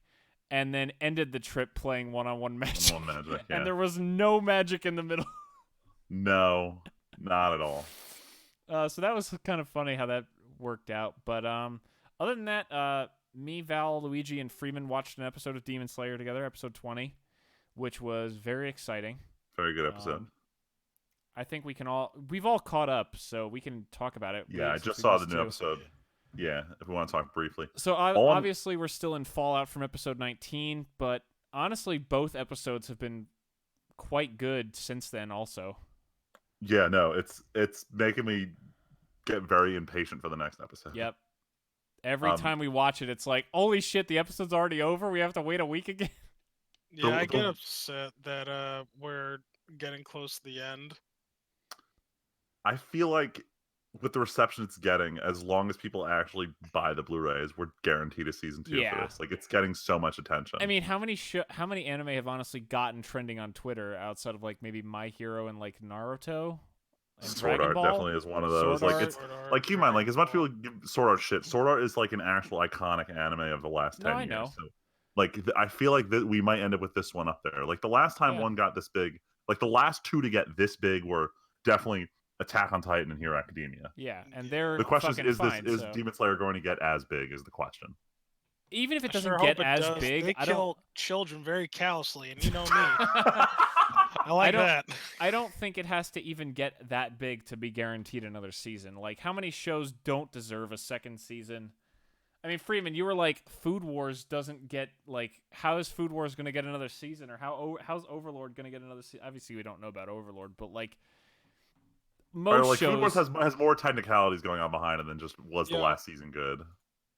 And then ended the trip playing one-on-one Magic. Yeah. And there was no Magic in the middle. No, not at all. So that was kind of funny how that worked out. But other than that, me, Val, Luigi, and Freeman watched an episode of Demon Slayer together, episode 20, which was very exciting. Very good episode. I think we've all caught up, so we can talk about it. Yeah, I just saw the new episode. Yeah, if we want to talk briefly. So obviously we're still in fallout from episode 19, but honestly both episodes have been quite good since then also. Yeah, no, it's making me get very impatient for the next episode. Yep. Every time we watch it, it's like, holy shit, the episode's already over? We have to wait a week again? Yeah, I get upset that we're getting close to the end. I feel like with the reception it's getting, as long as people actually buy the Blu-rays, we're guaranteed a season 2 for this. Like, it's getting so much attention. I mean, how many anime have honestly gotten trending on Twitter outside of like maybe My Hero and like Naruto? And Sword Art definitely is one of those. Like, it's like, keep in mind, like, as much people give Sword Art shit, Sword Art is like an actual iconic anime of the last 10 years. I know. So, like, I feel like that we might end up with this one up there. Like, the last time one got this big, like the last two to get this big were definitely Attack on Titan and Hero Academia. Yeah, and they're the question is fine, Demon Slayer going to get as big? Is the question. Even if it doesn't get as big, they kill children very callously, and you know me. I like that. I don't think it has to even get that big to be guaranteed another season. Like, how many shows don't deserve a second season? I mean, Freeman, you were like, Food Wars doesn't get, like, how is Food Wars going to get another season? Or how's Overlord going to get another season? Obviously, we don't know about Overlord, but, like, most shows... Food Wars has more technicalities going on behind it than just was the last season good.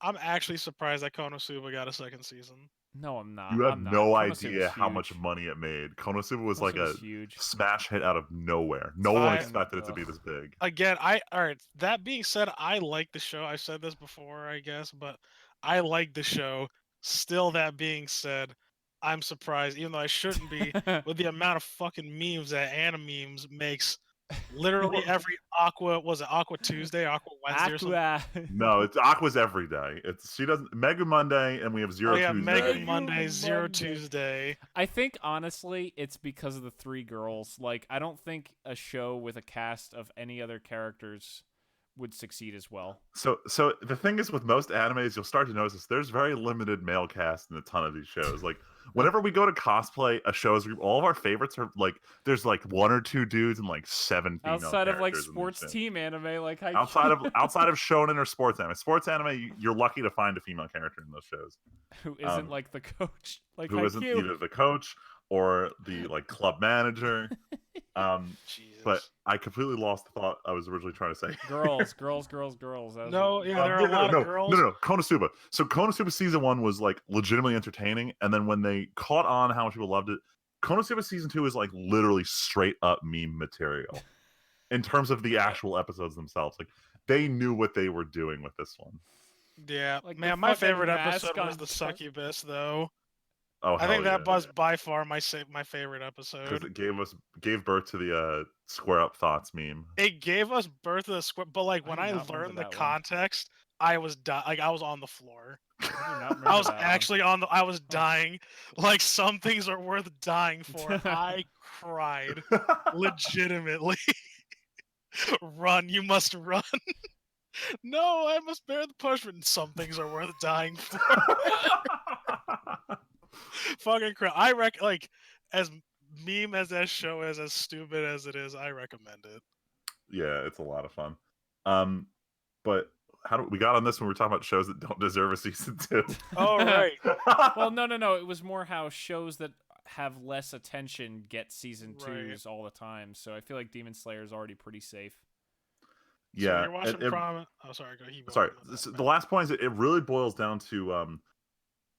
I'm actually surprised that Konosuba got a second season. No, I'm not. You have no idea how much money it made. Konosuba was like a huge smash hit out of nowhere. No one expected it to be this big. Again, all right. That being said, I like the show. I've said this before, I guess, but I like the show. Still, that being said, I'm surprised, even though I shouldn't be, with the amount of fucking memes that Animemes makes Literally every Aqua Tuesday, Aqua Wednesday or something? No, it's Aqua's every day. She doesn't Mega Monday, and we have Zero Tuesday. Mega Monday, Zero Tuesday. I think honestly, it's because of the 3 girls. Like, I don't think a show with a cast of any other characters would succeed as well. So the thing is, with most animes, you'll start to notice this. There's very limited male cast in a ton of these shows. Like, whenever we go to cosplay a shows, all of our favorites are like, there's like 1 or 2 dudes and like 7 female outside of like characters sports team anime, like outside of shonen or sports anime. Sports anime, you're lucky to find a female character in those shows who isn't like the coach, like who isn't either the coach or the like club manager. But I completely lost the thought I was originally trying to say. Girls. There are a lot of girls. No. Konosuba. So Konosuba season 1 was like legitimately entertaining, and then when they caught on how much people loved it, Konosuba season 2 is like literally straight up meme material in terms of the actual episodes themselves. Like, they knew what they were doing with this one. Yeah, like, man, my favorite episode was the succubus, though. Oh, I think that was by far my favorite episode. Because it gave birth to the square up thoughts meme. It gave us birth to the square, but like when I learned the context, I was I was on the floor. I was actually I was dying. Like, some things are worth dying for. I cried legitimately. Run, you must run. No, I must bear the punishment. Some things are worth dying for. Fucking crap. I like, as meme as that show is, as stupid as it is, I recommend it. Yeah, it's a lot of fun. But how do we got on this when we were talking about shows that don't deserve a season 2? Oh, right. Well, no. It was more how shows that have less attention get season 2s all the time. So I feel like Demon Slayer is already pretty safe. Yeah. So you're watching Prom. Oh, sorry. Sorry. The last point is it really boils down to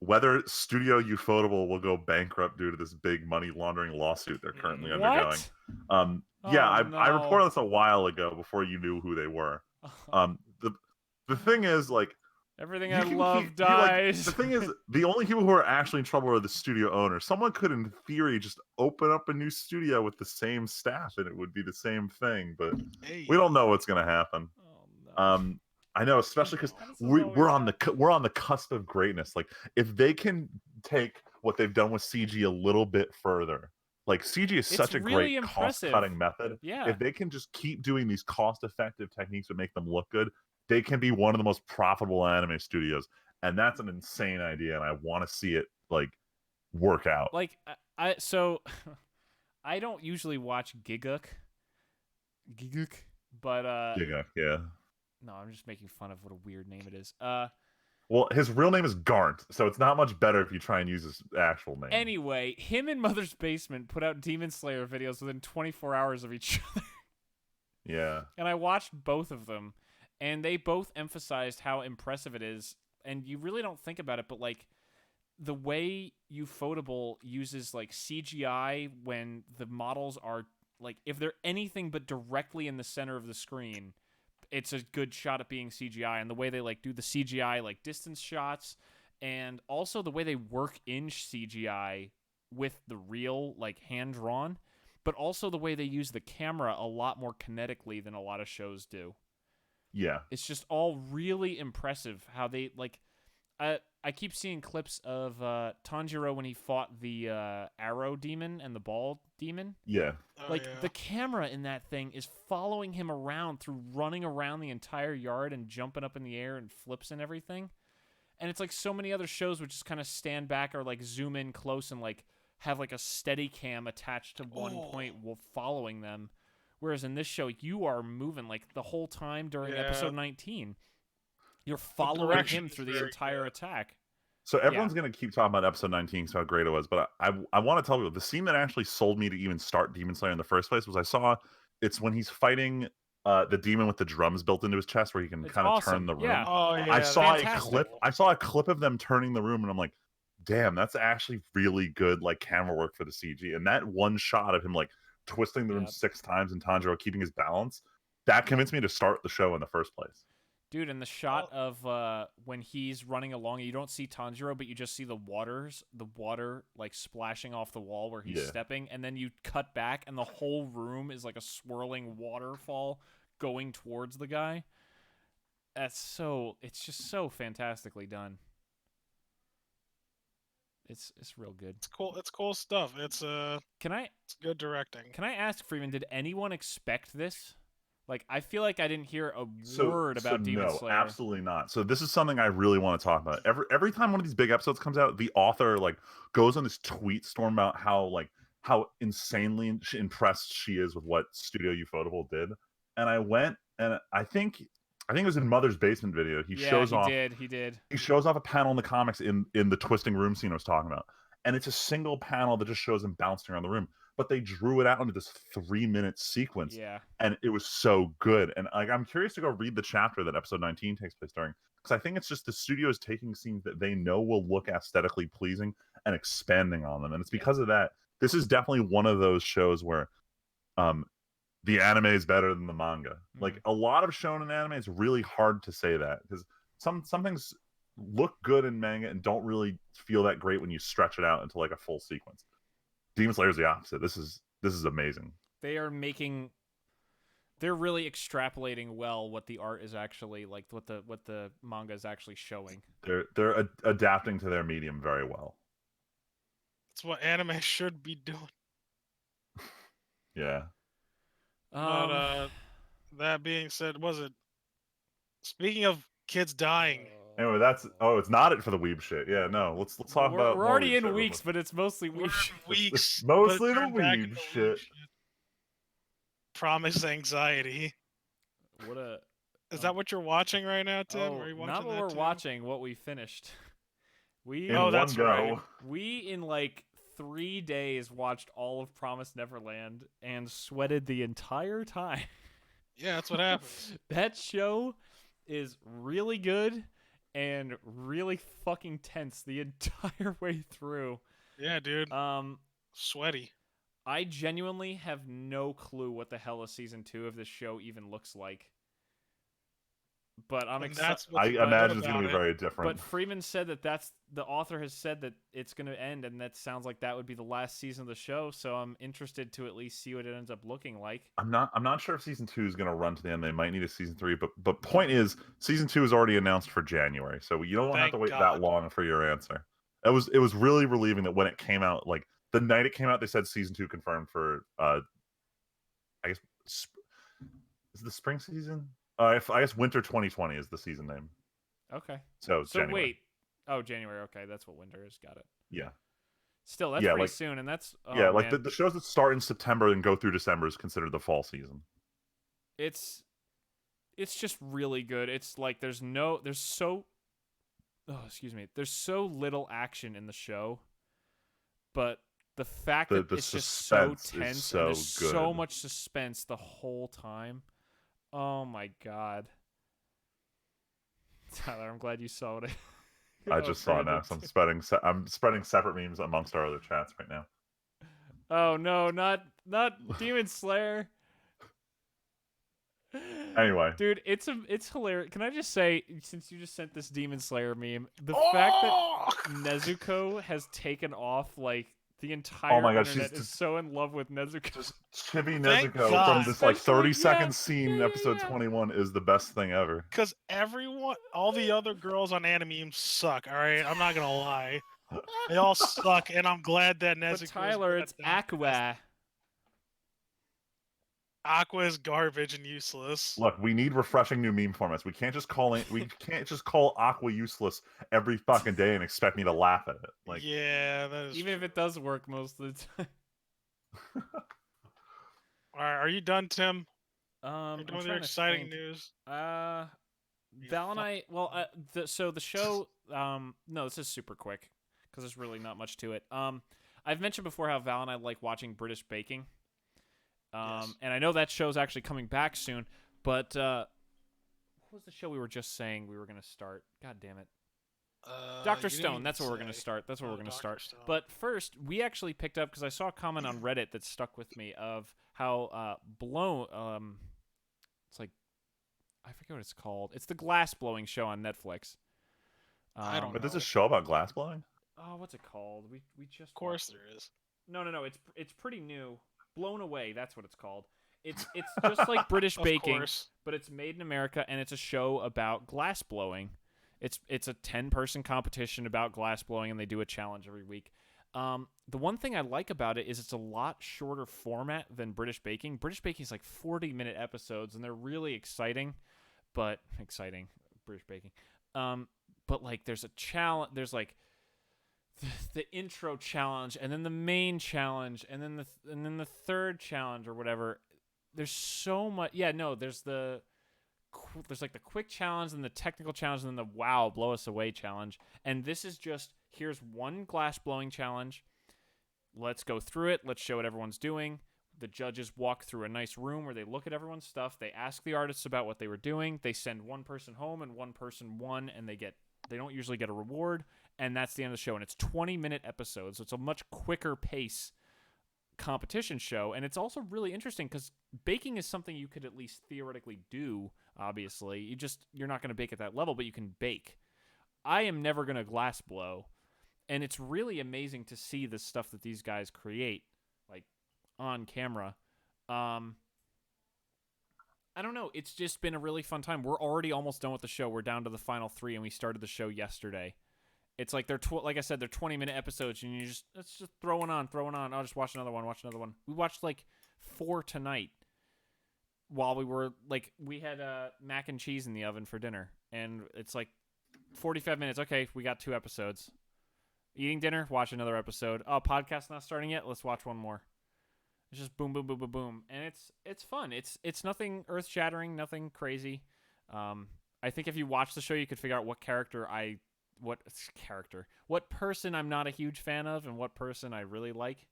whether Studio Ufotable will go bankrupt due to this big money laundering lawsuit they're currently undergoing. I reported this a while ago before you knew who they were. The thing is, like, everything I love dies. The thing is, the only people who are actually in trouble are the studio owners. Someone could, in theory, just open up a new studio with the same staff, and it would be the same thing. But we don't know what's going to happen. Oh, no. I know, especially because we're on the cusp of greatness. Like, if they can take what they've done with CG a little bit further, like, CG is such a really great cost-cutting method. Yeah. If they can just keep doing these cost-effective techniques that make them look good, they can be one of the most profitable anime studios, and that's an insane idea, and I want to see it like work out. Like, I don't usually watch Giguk, but Giguk, yeah. No, I'm just making fun of what a weird name it is. Well, his real name is Garnt, so it's not much better if you try and use his actual name. Anyway, him and Mother's Basement put out Demon Slayer videos within 24 hours of each other. Yeah. And I watched both of them, and they both emphasized how impressive it is. And you really don't think about it, but like the way Ufotable uses like CGI when the models are like, if they're anything but directly in the center of the screen, it's a good shot at being CGI. And the way they like do the CGI like distance shots, and also the way they work in CGI with the real like hand drawn, but also the way they use the camera a lot more kinetically than a lot of shows do. Yeah. It's just all really impressive how they like. I keep seeing clips of Tanjiro when he fought the arrow demon and the ball demon. Yeah. The camera in that thing is following him around through running around the entire yard and jumping up in the air and flips and everything. And it's like so many other shows would just kind of stand back or like zoom in close and like have like a steady cam attached to one point while following them. Whereas in this show, you are moving like the whole time during episode 19. You're following him through the entire attack. So everyone's going to keep talking about episode 19, so how great it was. But I want to tell you, the scene that actually sold me to even start Demon Slayer in the first place was it's when he's fighting the demon with the drums built into his chest where he can kind of turn the room. Yeah. Oh, yeah. I saw a clip of them turning the room, and I'm like, damn, that's actually really good like camera work for the CG. And that one shot of him like twisting the room 6 times and Tanjiro keeping his balance, that convinced me to start the show in the first place. Dude, and the shot of when he's running along, you don't see Tanjiro, but you just see the water like splashing off the wall where he's stepping, and then you cut back, and the whole room is like a swirling waterfall going towards the guy. It's just so fantastically done. It's real good. It's cool. It's cool stuff. It's it's good directing. Can I ask Freeman, did anyone expect this? Like, I feel like I didn't hear a word about Demon Slayer. No, absolutely not. So this is something I really want to talk about. Every time one of these big episodes comes out, the author like goes on this tweet storm about how insanely impressed she is with what Studio Ufotable did. And I went, and I think it was in Mother's Basement video. He shows off. He did. He shows off a panel in the comics in the twisting room scene I was talking about, and it's a single panel that just shows him bouncing around the room. But they drew it out into this 3-minute sequence, and it was so good. And I'm curious to go read the chapter that episode 19 takes place during, because I think it's just the studio is taking scenes that they know will look aesthetically pleasing and expanding on them. And it's because of that. This is definitely one of those shows where the anime is better than the manga. Like a lot of shonen anime, it's really hard to say that because some things look good in manga and don't really feel that great when you stretch it out into like a full sequence. Demon Slayer is the opposite. This is amazing. They're really extrapolating well what the art is actually like, what the manga is actually showing. They're adapting to their medium very well. It's what anime should be doing. Yeah. But that being said, speaking of kids dying? Anyway, it's not it for the weeb shit. Yeah, no. Let's talk about. We're already in weeks, but it's mostly weeb shit. Weeks, mostly the weeb shit. Promise anxiety. Is that what you're watching right now, Tim? Are you watching not what that we're too? watching. What we finished. That's right. We in like 3 days watched all of Promised Neverland and sweated the entire time. Yeah, that's what happens. That show is really good and really fucking tense the entire way through. Yeah, dude. Sweaty. I genuinely have no clue what the hell a season 2 of this show even looks like. But I'm excited. I imagine it's going to be very different. But Freeman said the author has said that it's going to end, and that sounds like that would be the last season of the show. So I'm interested to at least see what it ends up looking like. I'm not sure if season 2 is going to run to the end. They might need a season 3, but point is, season 2 is already announced for January, so you don't have to wait that long for your answer. It was really relieving that when it came out, like the night it came out, they said season 2 confirmed for I guess is it the spring season? I guess winter 2020 is the season name. Okay. So January. Wait. Oh, January. Okay, that's what winter is. Got it. Yeah. Still, that's pretty soon, and that's like the shows that start in September and go through December is considered the fall season. It's just really good. It's like there's so little action in the show, but the fact that it's just so tense and there's so much suspense the whole time. Oh my god. Tyler, I'm glad you saw it. I just saw it now, so I'm spreading separate memes amongst our other chats right now. Oh no, not Demon Slayer. Anyway. Dude, it's hilarious. Can I just say, since you just sent this Demon Slayer meme, the fact that Nezuko has taken off like the entire internet is so in love with Nezuko. Just chibi Nezuko from this like 30-second scene in episode 21 is the best thing ever. Because all the other girls on anime suck, alright? I'm not gonna lie. They all suck, and I'm glad that Nezuko. But Tyler, it's Aqua. Aqua is garbage and useless. Look, we need refreshing new meme formats. We can't just call Aqua useless every fucking day and expect me to laugh at it. Like, yeah, that is even if it does work most of the time. All right, are you done, Tim? You're done with your exciting news. Val and I. Well, so the show. No, this is super quick because there's really not much to it. I've mentioned before how Val and I like watching British baking. Yes. And I know that show's actually coming back soon, but what was the show we were just saying we were going to start? God damn it. Dr. Stone, that's where we're going to start. That's where we're going to start. Stone. But first, we actually picked up, because I saw a comment on Reddit that stuck with me of how blown, it's like I forget what it's called. It's the glass blowing show on Netflix. I don't know. But there's a show about glass blowing? Oh, what's it called? We just Of course there is. No. It's pretty new. Blown Away, that's what it's called. It's just like British baking, but it's made in America, and it's a show about glass blowing. It's a 10-person competition about glass blowing, and they do a challenge every week. The one thing I like about it is it's a lot shorter format than British baking. British baking is like 40-minute episodes, and they're really exciting. British baking. But like there's a challenge. There's like the intro challenge, and then the main challenge, and then the third challenge or whatever. There's so much. Yeah, no. There's like the quick challenge and the technical challenge and then the wow blow us away challenge. And this is just here's one glass blowing challenge. Let's go through it. Let's show what everyone's doing. The judges walk through a nice room where they look at everyone's stuff. They ask the artists about what they were doing. They send one person home and one person won, and they don't usually get a reward. And that's the end of the show. And it's 20-minute episodes, so it's a much quicker pace competition show. And it's also really interesting because baking is something you could at least theoretically do. Obviously, you're not going to bake at that level, but you can bake. I am never going to glass blow, and it's really amazing to see the stuff that these guys create, like on camera. I don't know. It's just been a really fun time. We're already almost done with the show. We're down to the final 3, and we started the show yesterday. It's like like I said, they're 20-minute episodes, and it's just throwing on. I'll just watch another one. We watched like 4 tonight. While we had mac and cheese in the oven for dinner, and it's like 45 minutes. Okay, we got 2 episodes. Eating dinner, watch another episode. Oh, podcast not starting yet. Let's watch one more. It's just boom, boom, boom, boom, boom, and it's fun. It's nothing earth shattering, nothing crazy. I think if you watch the show, you could figure out what person I'm not a huge fan of, and what person I really like.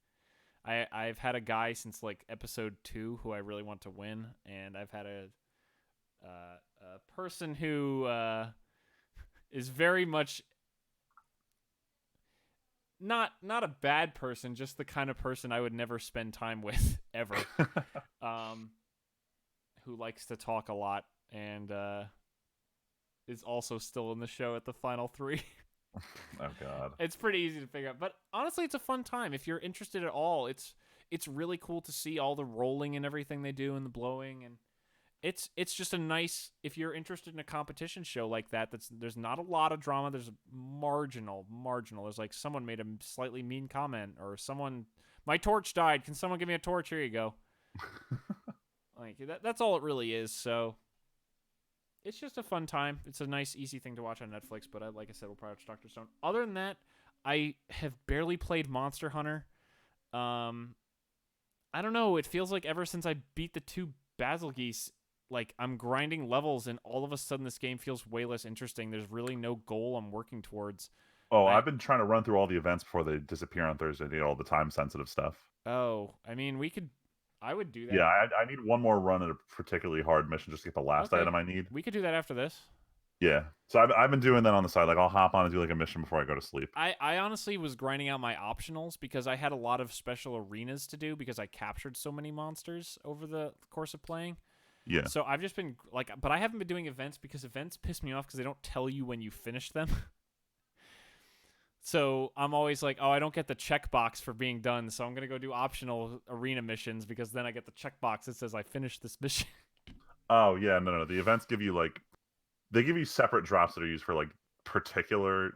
I've had a guy since like episode 2 who I really want to win, and I've had a person who is very much not a bad person, just the kind of person I would never spend time with ever. Who likes to talk a lot and is also still in the show at the final 3. Oh God. It's pretty easy to figure out, but honestly, it's a fun time if you're interested at all. It's really cool to see all the rolling and everything they do and the blowing, and it's just a nice, if you're interested in a competition show like that. There's not a lot of drama. There's marginal. There's like someone made a slightly mean comment, or someone, my torch died. Can someone give me a torch? Here you go. Like that's all it really is. So. It's just a fun time. It's a nice, easy thing to watch on Netflix, but like I said, we'll probably watch Dr. Stone. Other than that, I have barely played Monster Hunter. I don't know. It feels like ever since I beat the 2 Basil Geese, like I'm grinding levels, and all of a sudden this game feels way less interesting. There's really no goal I'm working towards. Oh, I've been trying to run through all the events before they disappear on Thursday, all the time-sensitive stuff. Oh, I mean, I would do that. Yeah, I need one more run at a particularly hard mission just to get the last item I need. We could do that after this. Yeah. So I've been doing that on the side. Like I'll hop on and do like a mission before I go to sleep. I honestly was grinding out my optionals because I had a lot of special arenas to do because I captured so many monsters over the course of playing. Yeah. So I've just been like, but I haven't been doing events because events piss me off because they don't tell you when you finish them. So I'm always like, oh, I don't get the checkbox for being done, so I'm going to go do optional arena missions because then I get the checkbox that says I finished this mission. Oh, yeah, no. The events give you, they give you separate drops that are used for, particular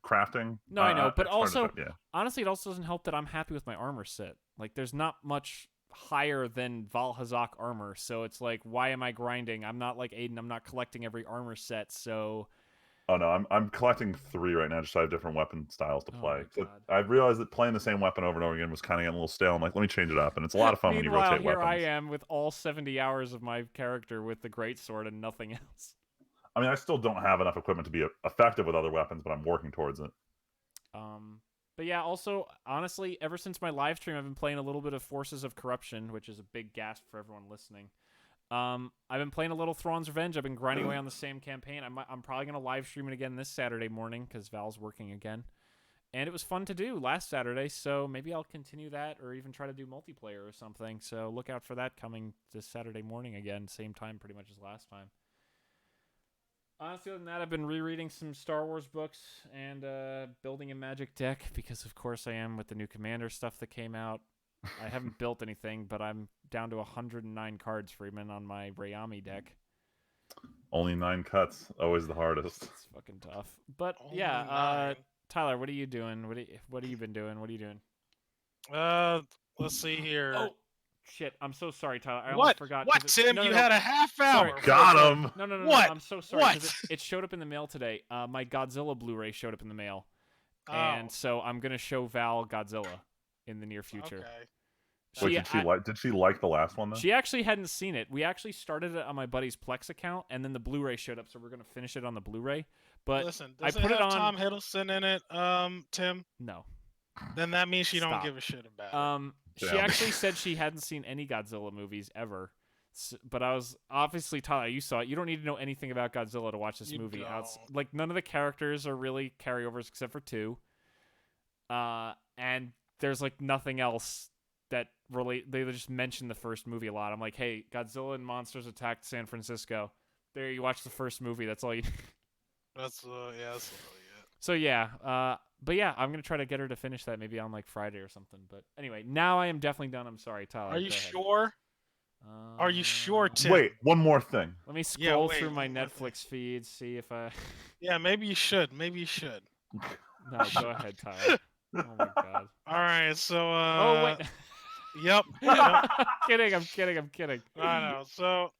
crafting. No, I know, but also, honestly, it also doesn't help that I'm happy with my armor set. Like, there's not much higher than Valhazak armor, so it's like, why am I grinding? I'm not like Aiden, I'm not collecting every armor set, so... Oh no, I'm collecting 3 right now, just so I have different weapon styles to play. So I've realized that playing the same weapon over and over again was kind of getting a little stale. I'm like, let me change it up, and it's a lot of fun when you rotate here weapons. I am with all 70 hours of my character with the greatsword and nothing else. I mean, I still don't have enough equipment to be effective with other weapons, but I'm working towards it. But yeah, also, honestly, ever since my live stream, I've been playing a little bit of Forces of Corruption, which is a big gasp for everyone listening. I've been playing a little Thrawn's Revenge. I've been grinding away on the same campaign. I'm probably going to live stream it again this Saturday morning because Val's working again. And it was fun to do last Saturday, so maybe I'll continue that or even try to do multiplayer or something. So look out for that coming this Saturday morning again, same time pretty much as last time. Honestly, other than that, I've been rereading some Star Wars books and building a Magic deck because, of course, I am with the new Commander stuff that came out. I haven't built anything, but I'm down to 109 cards, Freeman, on my Rayami deck. Only 9 cuts, always the hardest. It's fucking tough. But Only yeah, 9. Tyler, what are you doing? What have you been doing? What are you doing? Let's see here. Oh, shit! I'm so sorry, Tyler. I What? almost forgot. What, Tim? No, you no, had a half hour. sorry, Got sorry. him. No. What? I'm so sorry. What? It showed up in the mail today. My Godzilla Blu-ray showed up in the mail, Oh. and so I'm gonna show Val Godzilla in the near future. Okay. Wait, did she like the last one though? She actually hadn't seen it. We actually started it on my buddy's Plex account, and then the Blu-ray showed up, so we're gonna finish it on the Blu-ray. But listen, I does put it it have on. Tom Hiddleston in it, Tim? No. Then that means she Stop. don't give a shit about it. She Damn. actually said she hadn't seen any Godzilla movies ever. But I was obviously, Tyler, you saw it. You don't need to know anything about Godzilla to watch this You movie. don't. Like none of the characters are really carryovers except for 2. And there's like nothing else that relate. They just mention the first movie a lot. I'm like, hey, Godzilla and monsters attacked San Francisco. There, you watch the first movie. That's all you. That's really it. So yeah, but yeah, I'm gonna try to get her to finish that maybe on like Friday or something. But anyway, now I am definitely done. I'm sorry, Tyler. Are you Go ahead. sure? Are you sure, Tim? Wait, one more thing. Let me scroll wait, through my one more Netflix feed, see if I. Yeah, maybe you should. Maybe you should. No, go ahead, Tyler. Oh my god. All right, so Oh wait. Yep. I'm kidding. I know. So,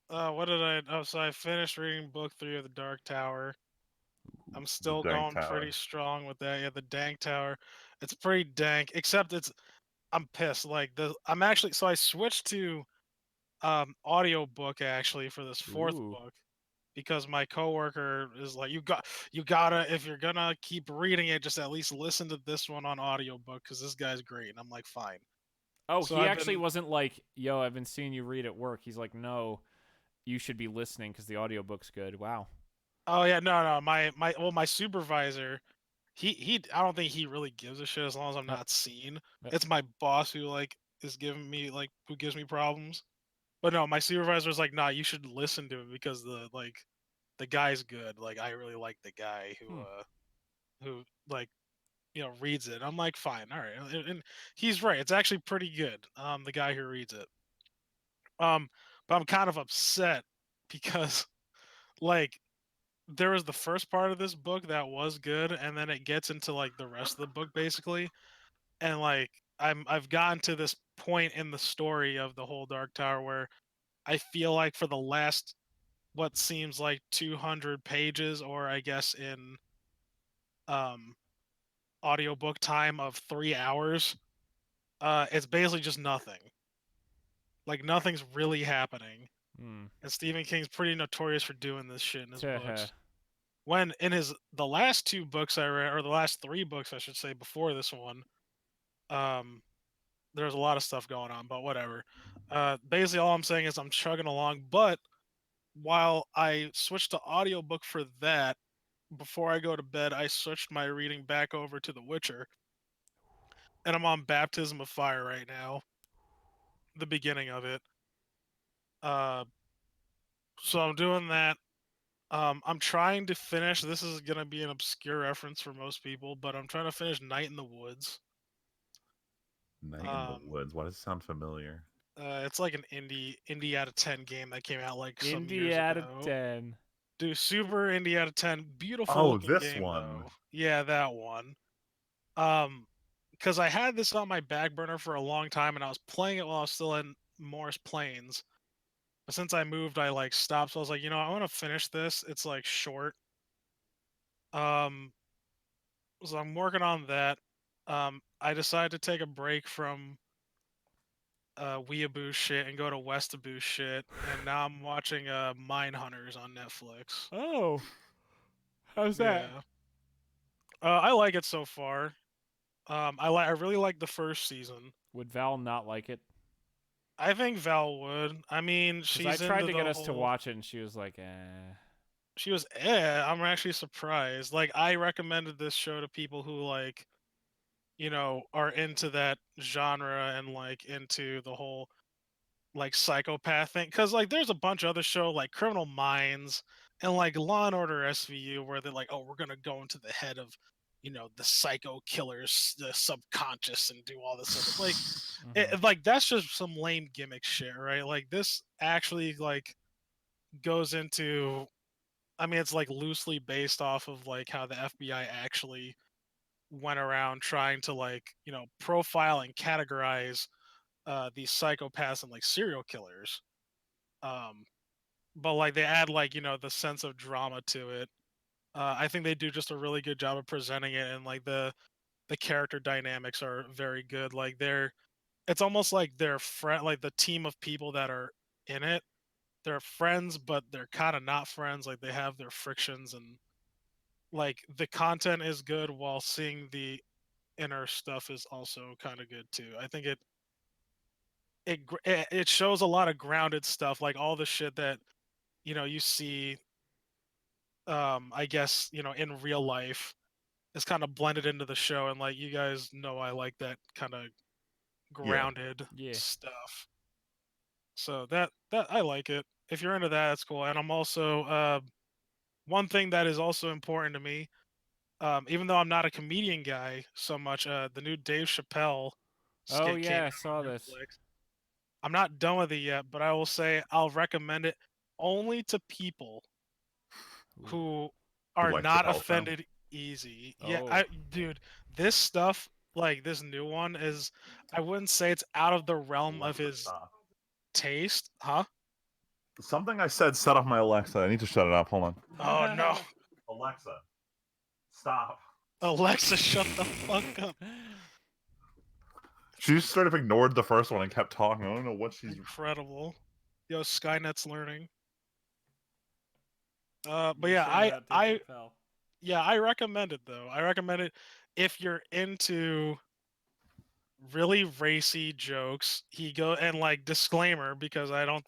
what did I? Oh, so I finished reading book 3 of the Dark Tower. I'm still Dank going Tower. pretty strong with that. Yeah, the Dank Tower. It's pretty dank, except I'm pissed. Like I'm actually. So I switched to audiobook actually for this 4th Ooh. book because my coworker is like, you gotta, if you're gonna keep reading it, just at least listen to this one on audiobook because this guy's great. And I'm like, fine. Oh, So he I've actually been- wasn't like, yo, I've been seeing you read at work. He's like, no, you should be listening because the audiobook's good. Wow. Oh yeah, no. My supervisor, I don't think he really gives a shit as long as I'm not seen. Yep. It's my boss who like is giving me like who gives me problems. But no, my supervisor's like, nah, you should listen to it because the guy's good. Like I really like the guy who like reads it. I'm like, fine, all right, and he's right. It's actually pretty good. The guy who reads it. But I'm kind of upset because like there was the first part of this book that was good, and then it gets into like the rest of the book basically, and like I've gotten to this point in the story of the whole Dark Tower where I feel like for the last what seems like 200 pages, or I guess in audiobook time of 3 hours, it's basically just nothing. Like nothing's really happening. Hmm. And Stephen King's pretty notorious for doing this shit in his Teh. books. When in the last 2 books I read, or the last 3 books I should say before this one, there's a lot of stuff going on, but whatever. Basically all I'm saying is I'm chugging along, but while I switched to audiobook for that, before I go to bed, I switched my reading back over to The Witcher. And I'm on Baptism of Fire right now. The beginning of it. So I'm doing that. I'm trying to finish. This is gonna be an obscure reference for most people, but I'm trying to finish Night in the Woods. Night in the Woods. Why does it sound familiar? It's like an indie out of 10 game that came out like some Indie years out ago. of 10. Dude, super indie out of 10. Beautiful Oh, looking this game, one. though. Yeah, that one. Because I had this on my back burner for a long time, and I was playing it while I was still in Morris Plains. But since I moved, I like stopped. So I was like, I want to finish this. It's like short. So I'm working on that. I decided to take a break from Weeaboo shit and go to Westaboo shit, and now I'm watching Mine Hunters on Netflix. Oh. How's Yeah. I like it so far. I really like the first season. Would Val not like it? I think Val would. I mean, 'Cause she's I tried into to get the us to whole- watch it, and she was like, eh. She was, I'm actually surprised. Like, I recommended this show to people who like, are into that genre and like into the whole like psychopath thing. Because like, there's a bunch of other show like Criminal Minds and like Law and Order SVU, where they're like, oh, we're gonna go into the head of, the psycho killers, the subconscious, and do all this other like, like that's just some lame gimmick shit, right? Like this actually like goes into, I mean, it's like loosely based off of like how the FBI actually went around trying to like profile and categorize these psychopaths and like serial killers. But like they add like the sense of drama to it. I think they do just a really good job of presenting it, and like the character dynamics are very good. Like it's almost like they're friend, like the team of people that are in it. They're friends, but they're kind of not friends. Like they have their frictions, and like the content is good while seeing the inner stuff is also kind of good too. I think it shows a lot of grounded stuff, like all the shit that you see I guess in real life is kind of blended into the show, and like you guys know I like that kind of grounded stuff. So that I like it. If you're into that, that's cool. And I'm also one thing that is also important to me, even though I'm not a comedian guy so much, the new Dave Chappelle Oh skit came yeah, I out saw on this. Netflix. I'm not done with it yet, but I will say I'll recommend it only to people who are like not Chappelle Show? offended easy. Oh. Yeah, dude, this stuff, like this new one, is, I wouldn't say it's out of the realm of his taste, huh? Something I said set off my Alexa. I need to shut it up. Hold on. Oh no, Alexa, stop. Alexa, shut the fuck up. She just sort of ignored the first one and kept talking. I don't know what she's. Incredible. Yo, Skynet's learning. But yeah, I recommend it though. I recommend it if you're into really racy jokes. And like disclaimer, because I don't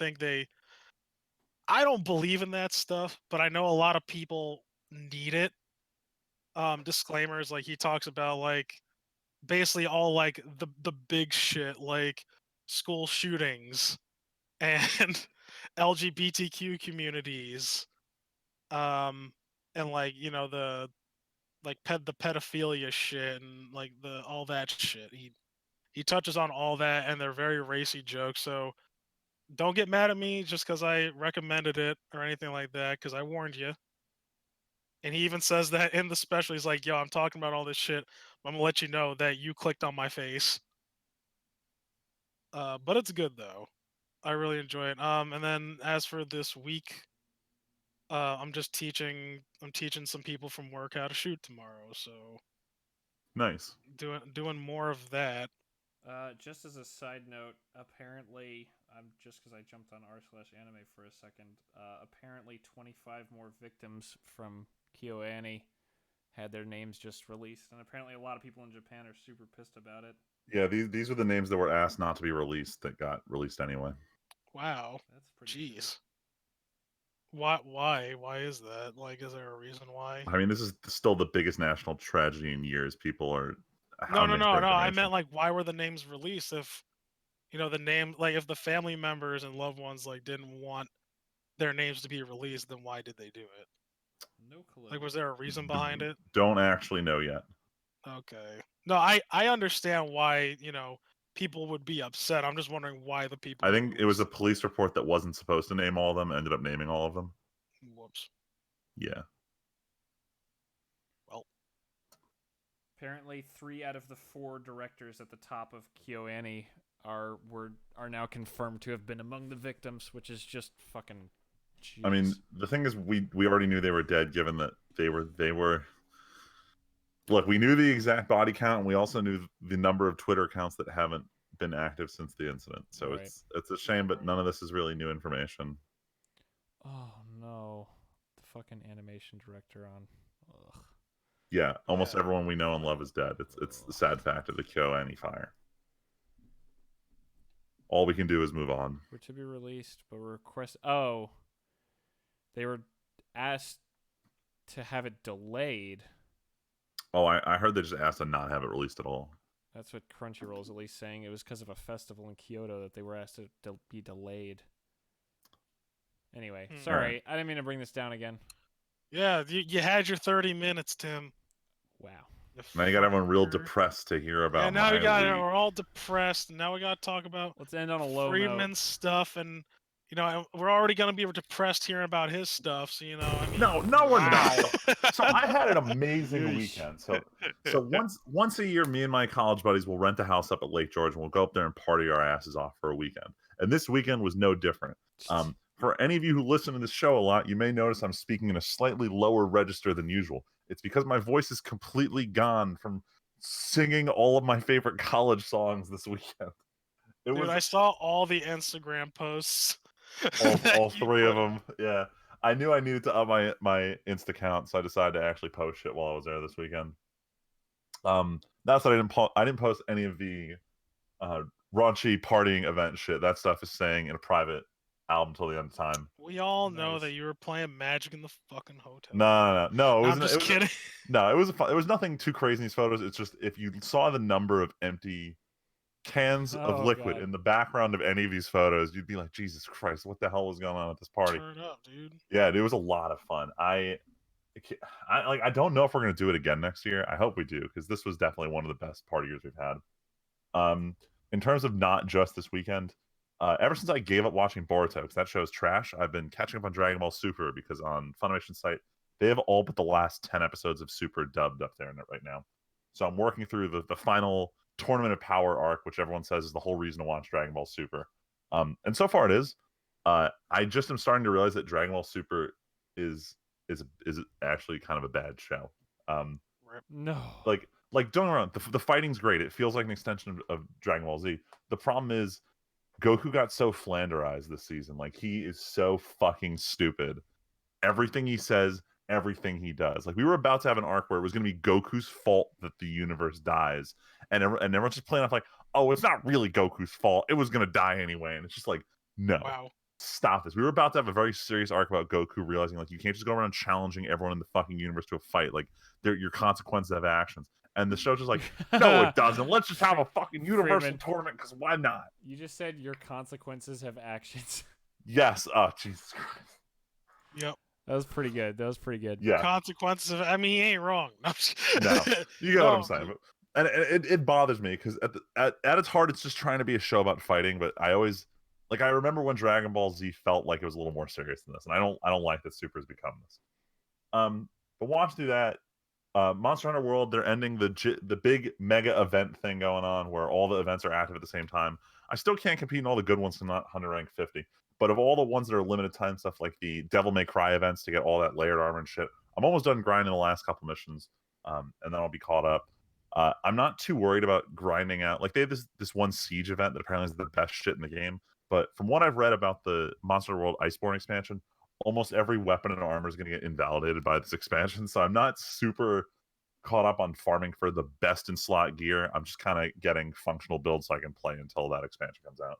believe in that stuff, but I know a lot of people need it. Disclaimers, like he talks about like basically all like the big shit, like school shootings and LGBTQ communities, and like the pedophilia shit and like the all that shit. He touches on all that, and they're very racy jokes. So don't get mad at me just because I recommended it or anything like that, because I warned you. And he even says that in the special. He's like, yo, I'm talking about all this shit. I'm going to let you know that you clicked on my face. But it's good, though. I really enjoy it. And then as for this week, I'm teaching some people from work how to shoot tomorrow. So Nice. doing more of that. Just as a side note, apparently, just because I jumped on r/anime for a second, apparently 25 more victims from KyoAni had their names just released, and apparently a lot of people in Japan are super pissed about it. Yeah, these are the names that were asked not to be released that got released anyway. Wow. That's pretty Jeez. Why is that? Like, is there a reason why? I mean, this is still the biggest national tragedy in years. People are No. I meant like, why were the names released? If the name, like, if the family members and loved ones like didn't want their names to be released, then why did they do it? No clue. Like, was there a reason behind it? Don't actually know yet. Okay. No, I understand why people would be upset. I'm just wondering why the people. I think it was a police report that wasn't supposed to name all of them, ended up naming all of them. Whoops. Yeah. Well, apparently 3 out of the 4 directors at the top of KyoAni are now confirmed to have been among the victims, which is just fucking. Jeez. I mean, the thing is, we already knew they were dead, given that they were. Look, we knew the exact body count, and we also knew the number of Twitter accounts that haven't been active since the incident. So right. it's a shame, but none of this is really new information. Oh no, the fucking animation director on. Ugh. Yeah, almost everyone we know and love is dead. It's the sad fact of the KyoAni fire. All we can do is move on. We're to be released, but Oh, they were asked to have it delayed. Oh, I heard they just asked to not have it released at all. That's what Crunchyroll is at least saying. It was because of a festival in Kyoto that they were asked to be delayed. Anyway, sorry. I didn't mean to bring this down again. Yeah, you had your 30 minutes, Tim. Wow. Now you got everyone real depressed to hear about. Yeah, now we're all depressed. And now we got to talk about let's end on a low Friedman's stuff, and we're already gonna be depressed hearing about his stuff. So I mean, no, we're not. So I had an amazing weekend. So once a year, me and my college buddies will rent a house up at Lake George, and we'll go up there and party our asses off for a weekend. And this weekend was no different. For any of you who listen to this show a lot, you may notice I'm speaking in a slightly lower register than usual. It's because my voice is completely gone from singing all of my favorite college songs this weekend. Dude, I saw all the Instagram posts. all 3 of them. Yeah. I knew I needed to up my Insta account, so I decided to actually post shit while I was there this weekend. That's what I didn't post any of the raunchy partying event shit. That stuff is staying in a private album till the end of time. We all know that you were playing Magic in the fucking hotel. No. I'm just kidding. No, it was nothing too crazy in these photos. It's just if you saw the number of empty cans of liquid in the background of any of these photos, you'd be like, Jesus Christ, what the hell was going on at this party? Turn up, dude. Yeah, it was a lot of fun. I don't know if we're gonna do it again next year. I hope we do, because this was definitely one of the best party years we've had. In terms of not just this weekend, ever since I gave up watching Boruto, because that show is trash, I've been catching up on Dragon Ball Super, because on Funimation's site, they have all but the last 10 episodes of Super dubbed up there in it right now. So I'm working through the final Tournament of Power arc, which everyone says is the whole reason to watch Dragon Ball Super. And so far it is. I just am starting to realize that Dragon Ball Super is actually kind of a bad show. No. Like don't get me wrong, the fighting's great. It feels like an extension of Dragon Ball Z. The problem is Goku got so flanderized this season. Like, he is so fucking stupid. Everything he says, everything he does. Like, we were about to have an arc where it was going to be Goku's fault that the universe dies, and everyone's just playing off like, oh, it's not really Goku's fault. It was going to die anyway. And it's just like, no. Wow. Stop this. We were about to have a very serious arc about Goku realizing, like, you can't just go around challenging everyone in the fucking universe to a fight. Like, your consequences have actions. And the show's just like, no, it doesn't. Let's just have a fucking universal tournament, because why not? You just said your consequences have actions. Yes. Oh, Jesus Christ. Yep. That was pretty good. Yeah. Consequences of, I mean, he ain't wrong. No. You get what I'm saying. And it bothers me, because at its heart, it's just trying to be a show about fighting. But I always, like, I remember when Dragon Ball Z felt like it was a little more serious than this. And I don't like that Super has become this. But watch through that. Monster Hunter World, they're ending the big mega event thing going on where all the events are active at the same time. I still can't compete in all the good ones to not Hunter rank 50. But of all the ones that are limited time stuff, like the Devil May Cry events to get all that layered armor and shit, I'm almost done grinding the last couple missions, and then I'll be caught up. I'm not too worried about grinding out. Like, they have this one siege event that apparently is the best shit in the game. But from what I've read about the Monster Hunter World Iceborne expansion, almost every weapon and armor is going to get invalidated by this expansion. So I'm not super caught up on farming for the best in slot gear. I'm just kind of getting functional builds so I can play until that expansion comes out.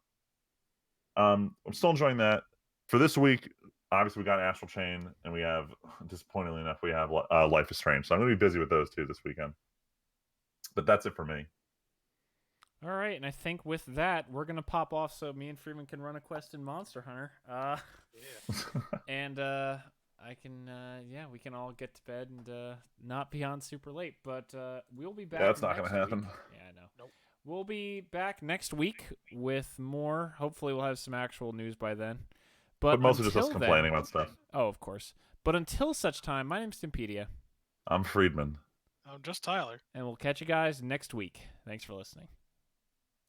I'm still enjoying that. For this week, obviously we got Astral Chain, and we have, disappointingly enough, we have Life is Strange. So I'm going to be busy with those two this weekend. But that's it for me. All right, and I think with that, we're going to pop off so me and Freeman can run a quest in Monster Hunter. And I can, we can all get to bed and not be on super late. But we'll be back. That's not going to happen. Yeah, I know. Nope. We'll be back next week with more. Hopefully, we'll have some actual news by then. But mostly just us complaining about stuff. Oh, of course. But until such time, my name's Timpedia. I'm Friedman. I'm just Tyler. And we'll catch you guys next week. Thanks for listening.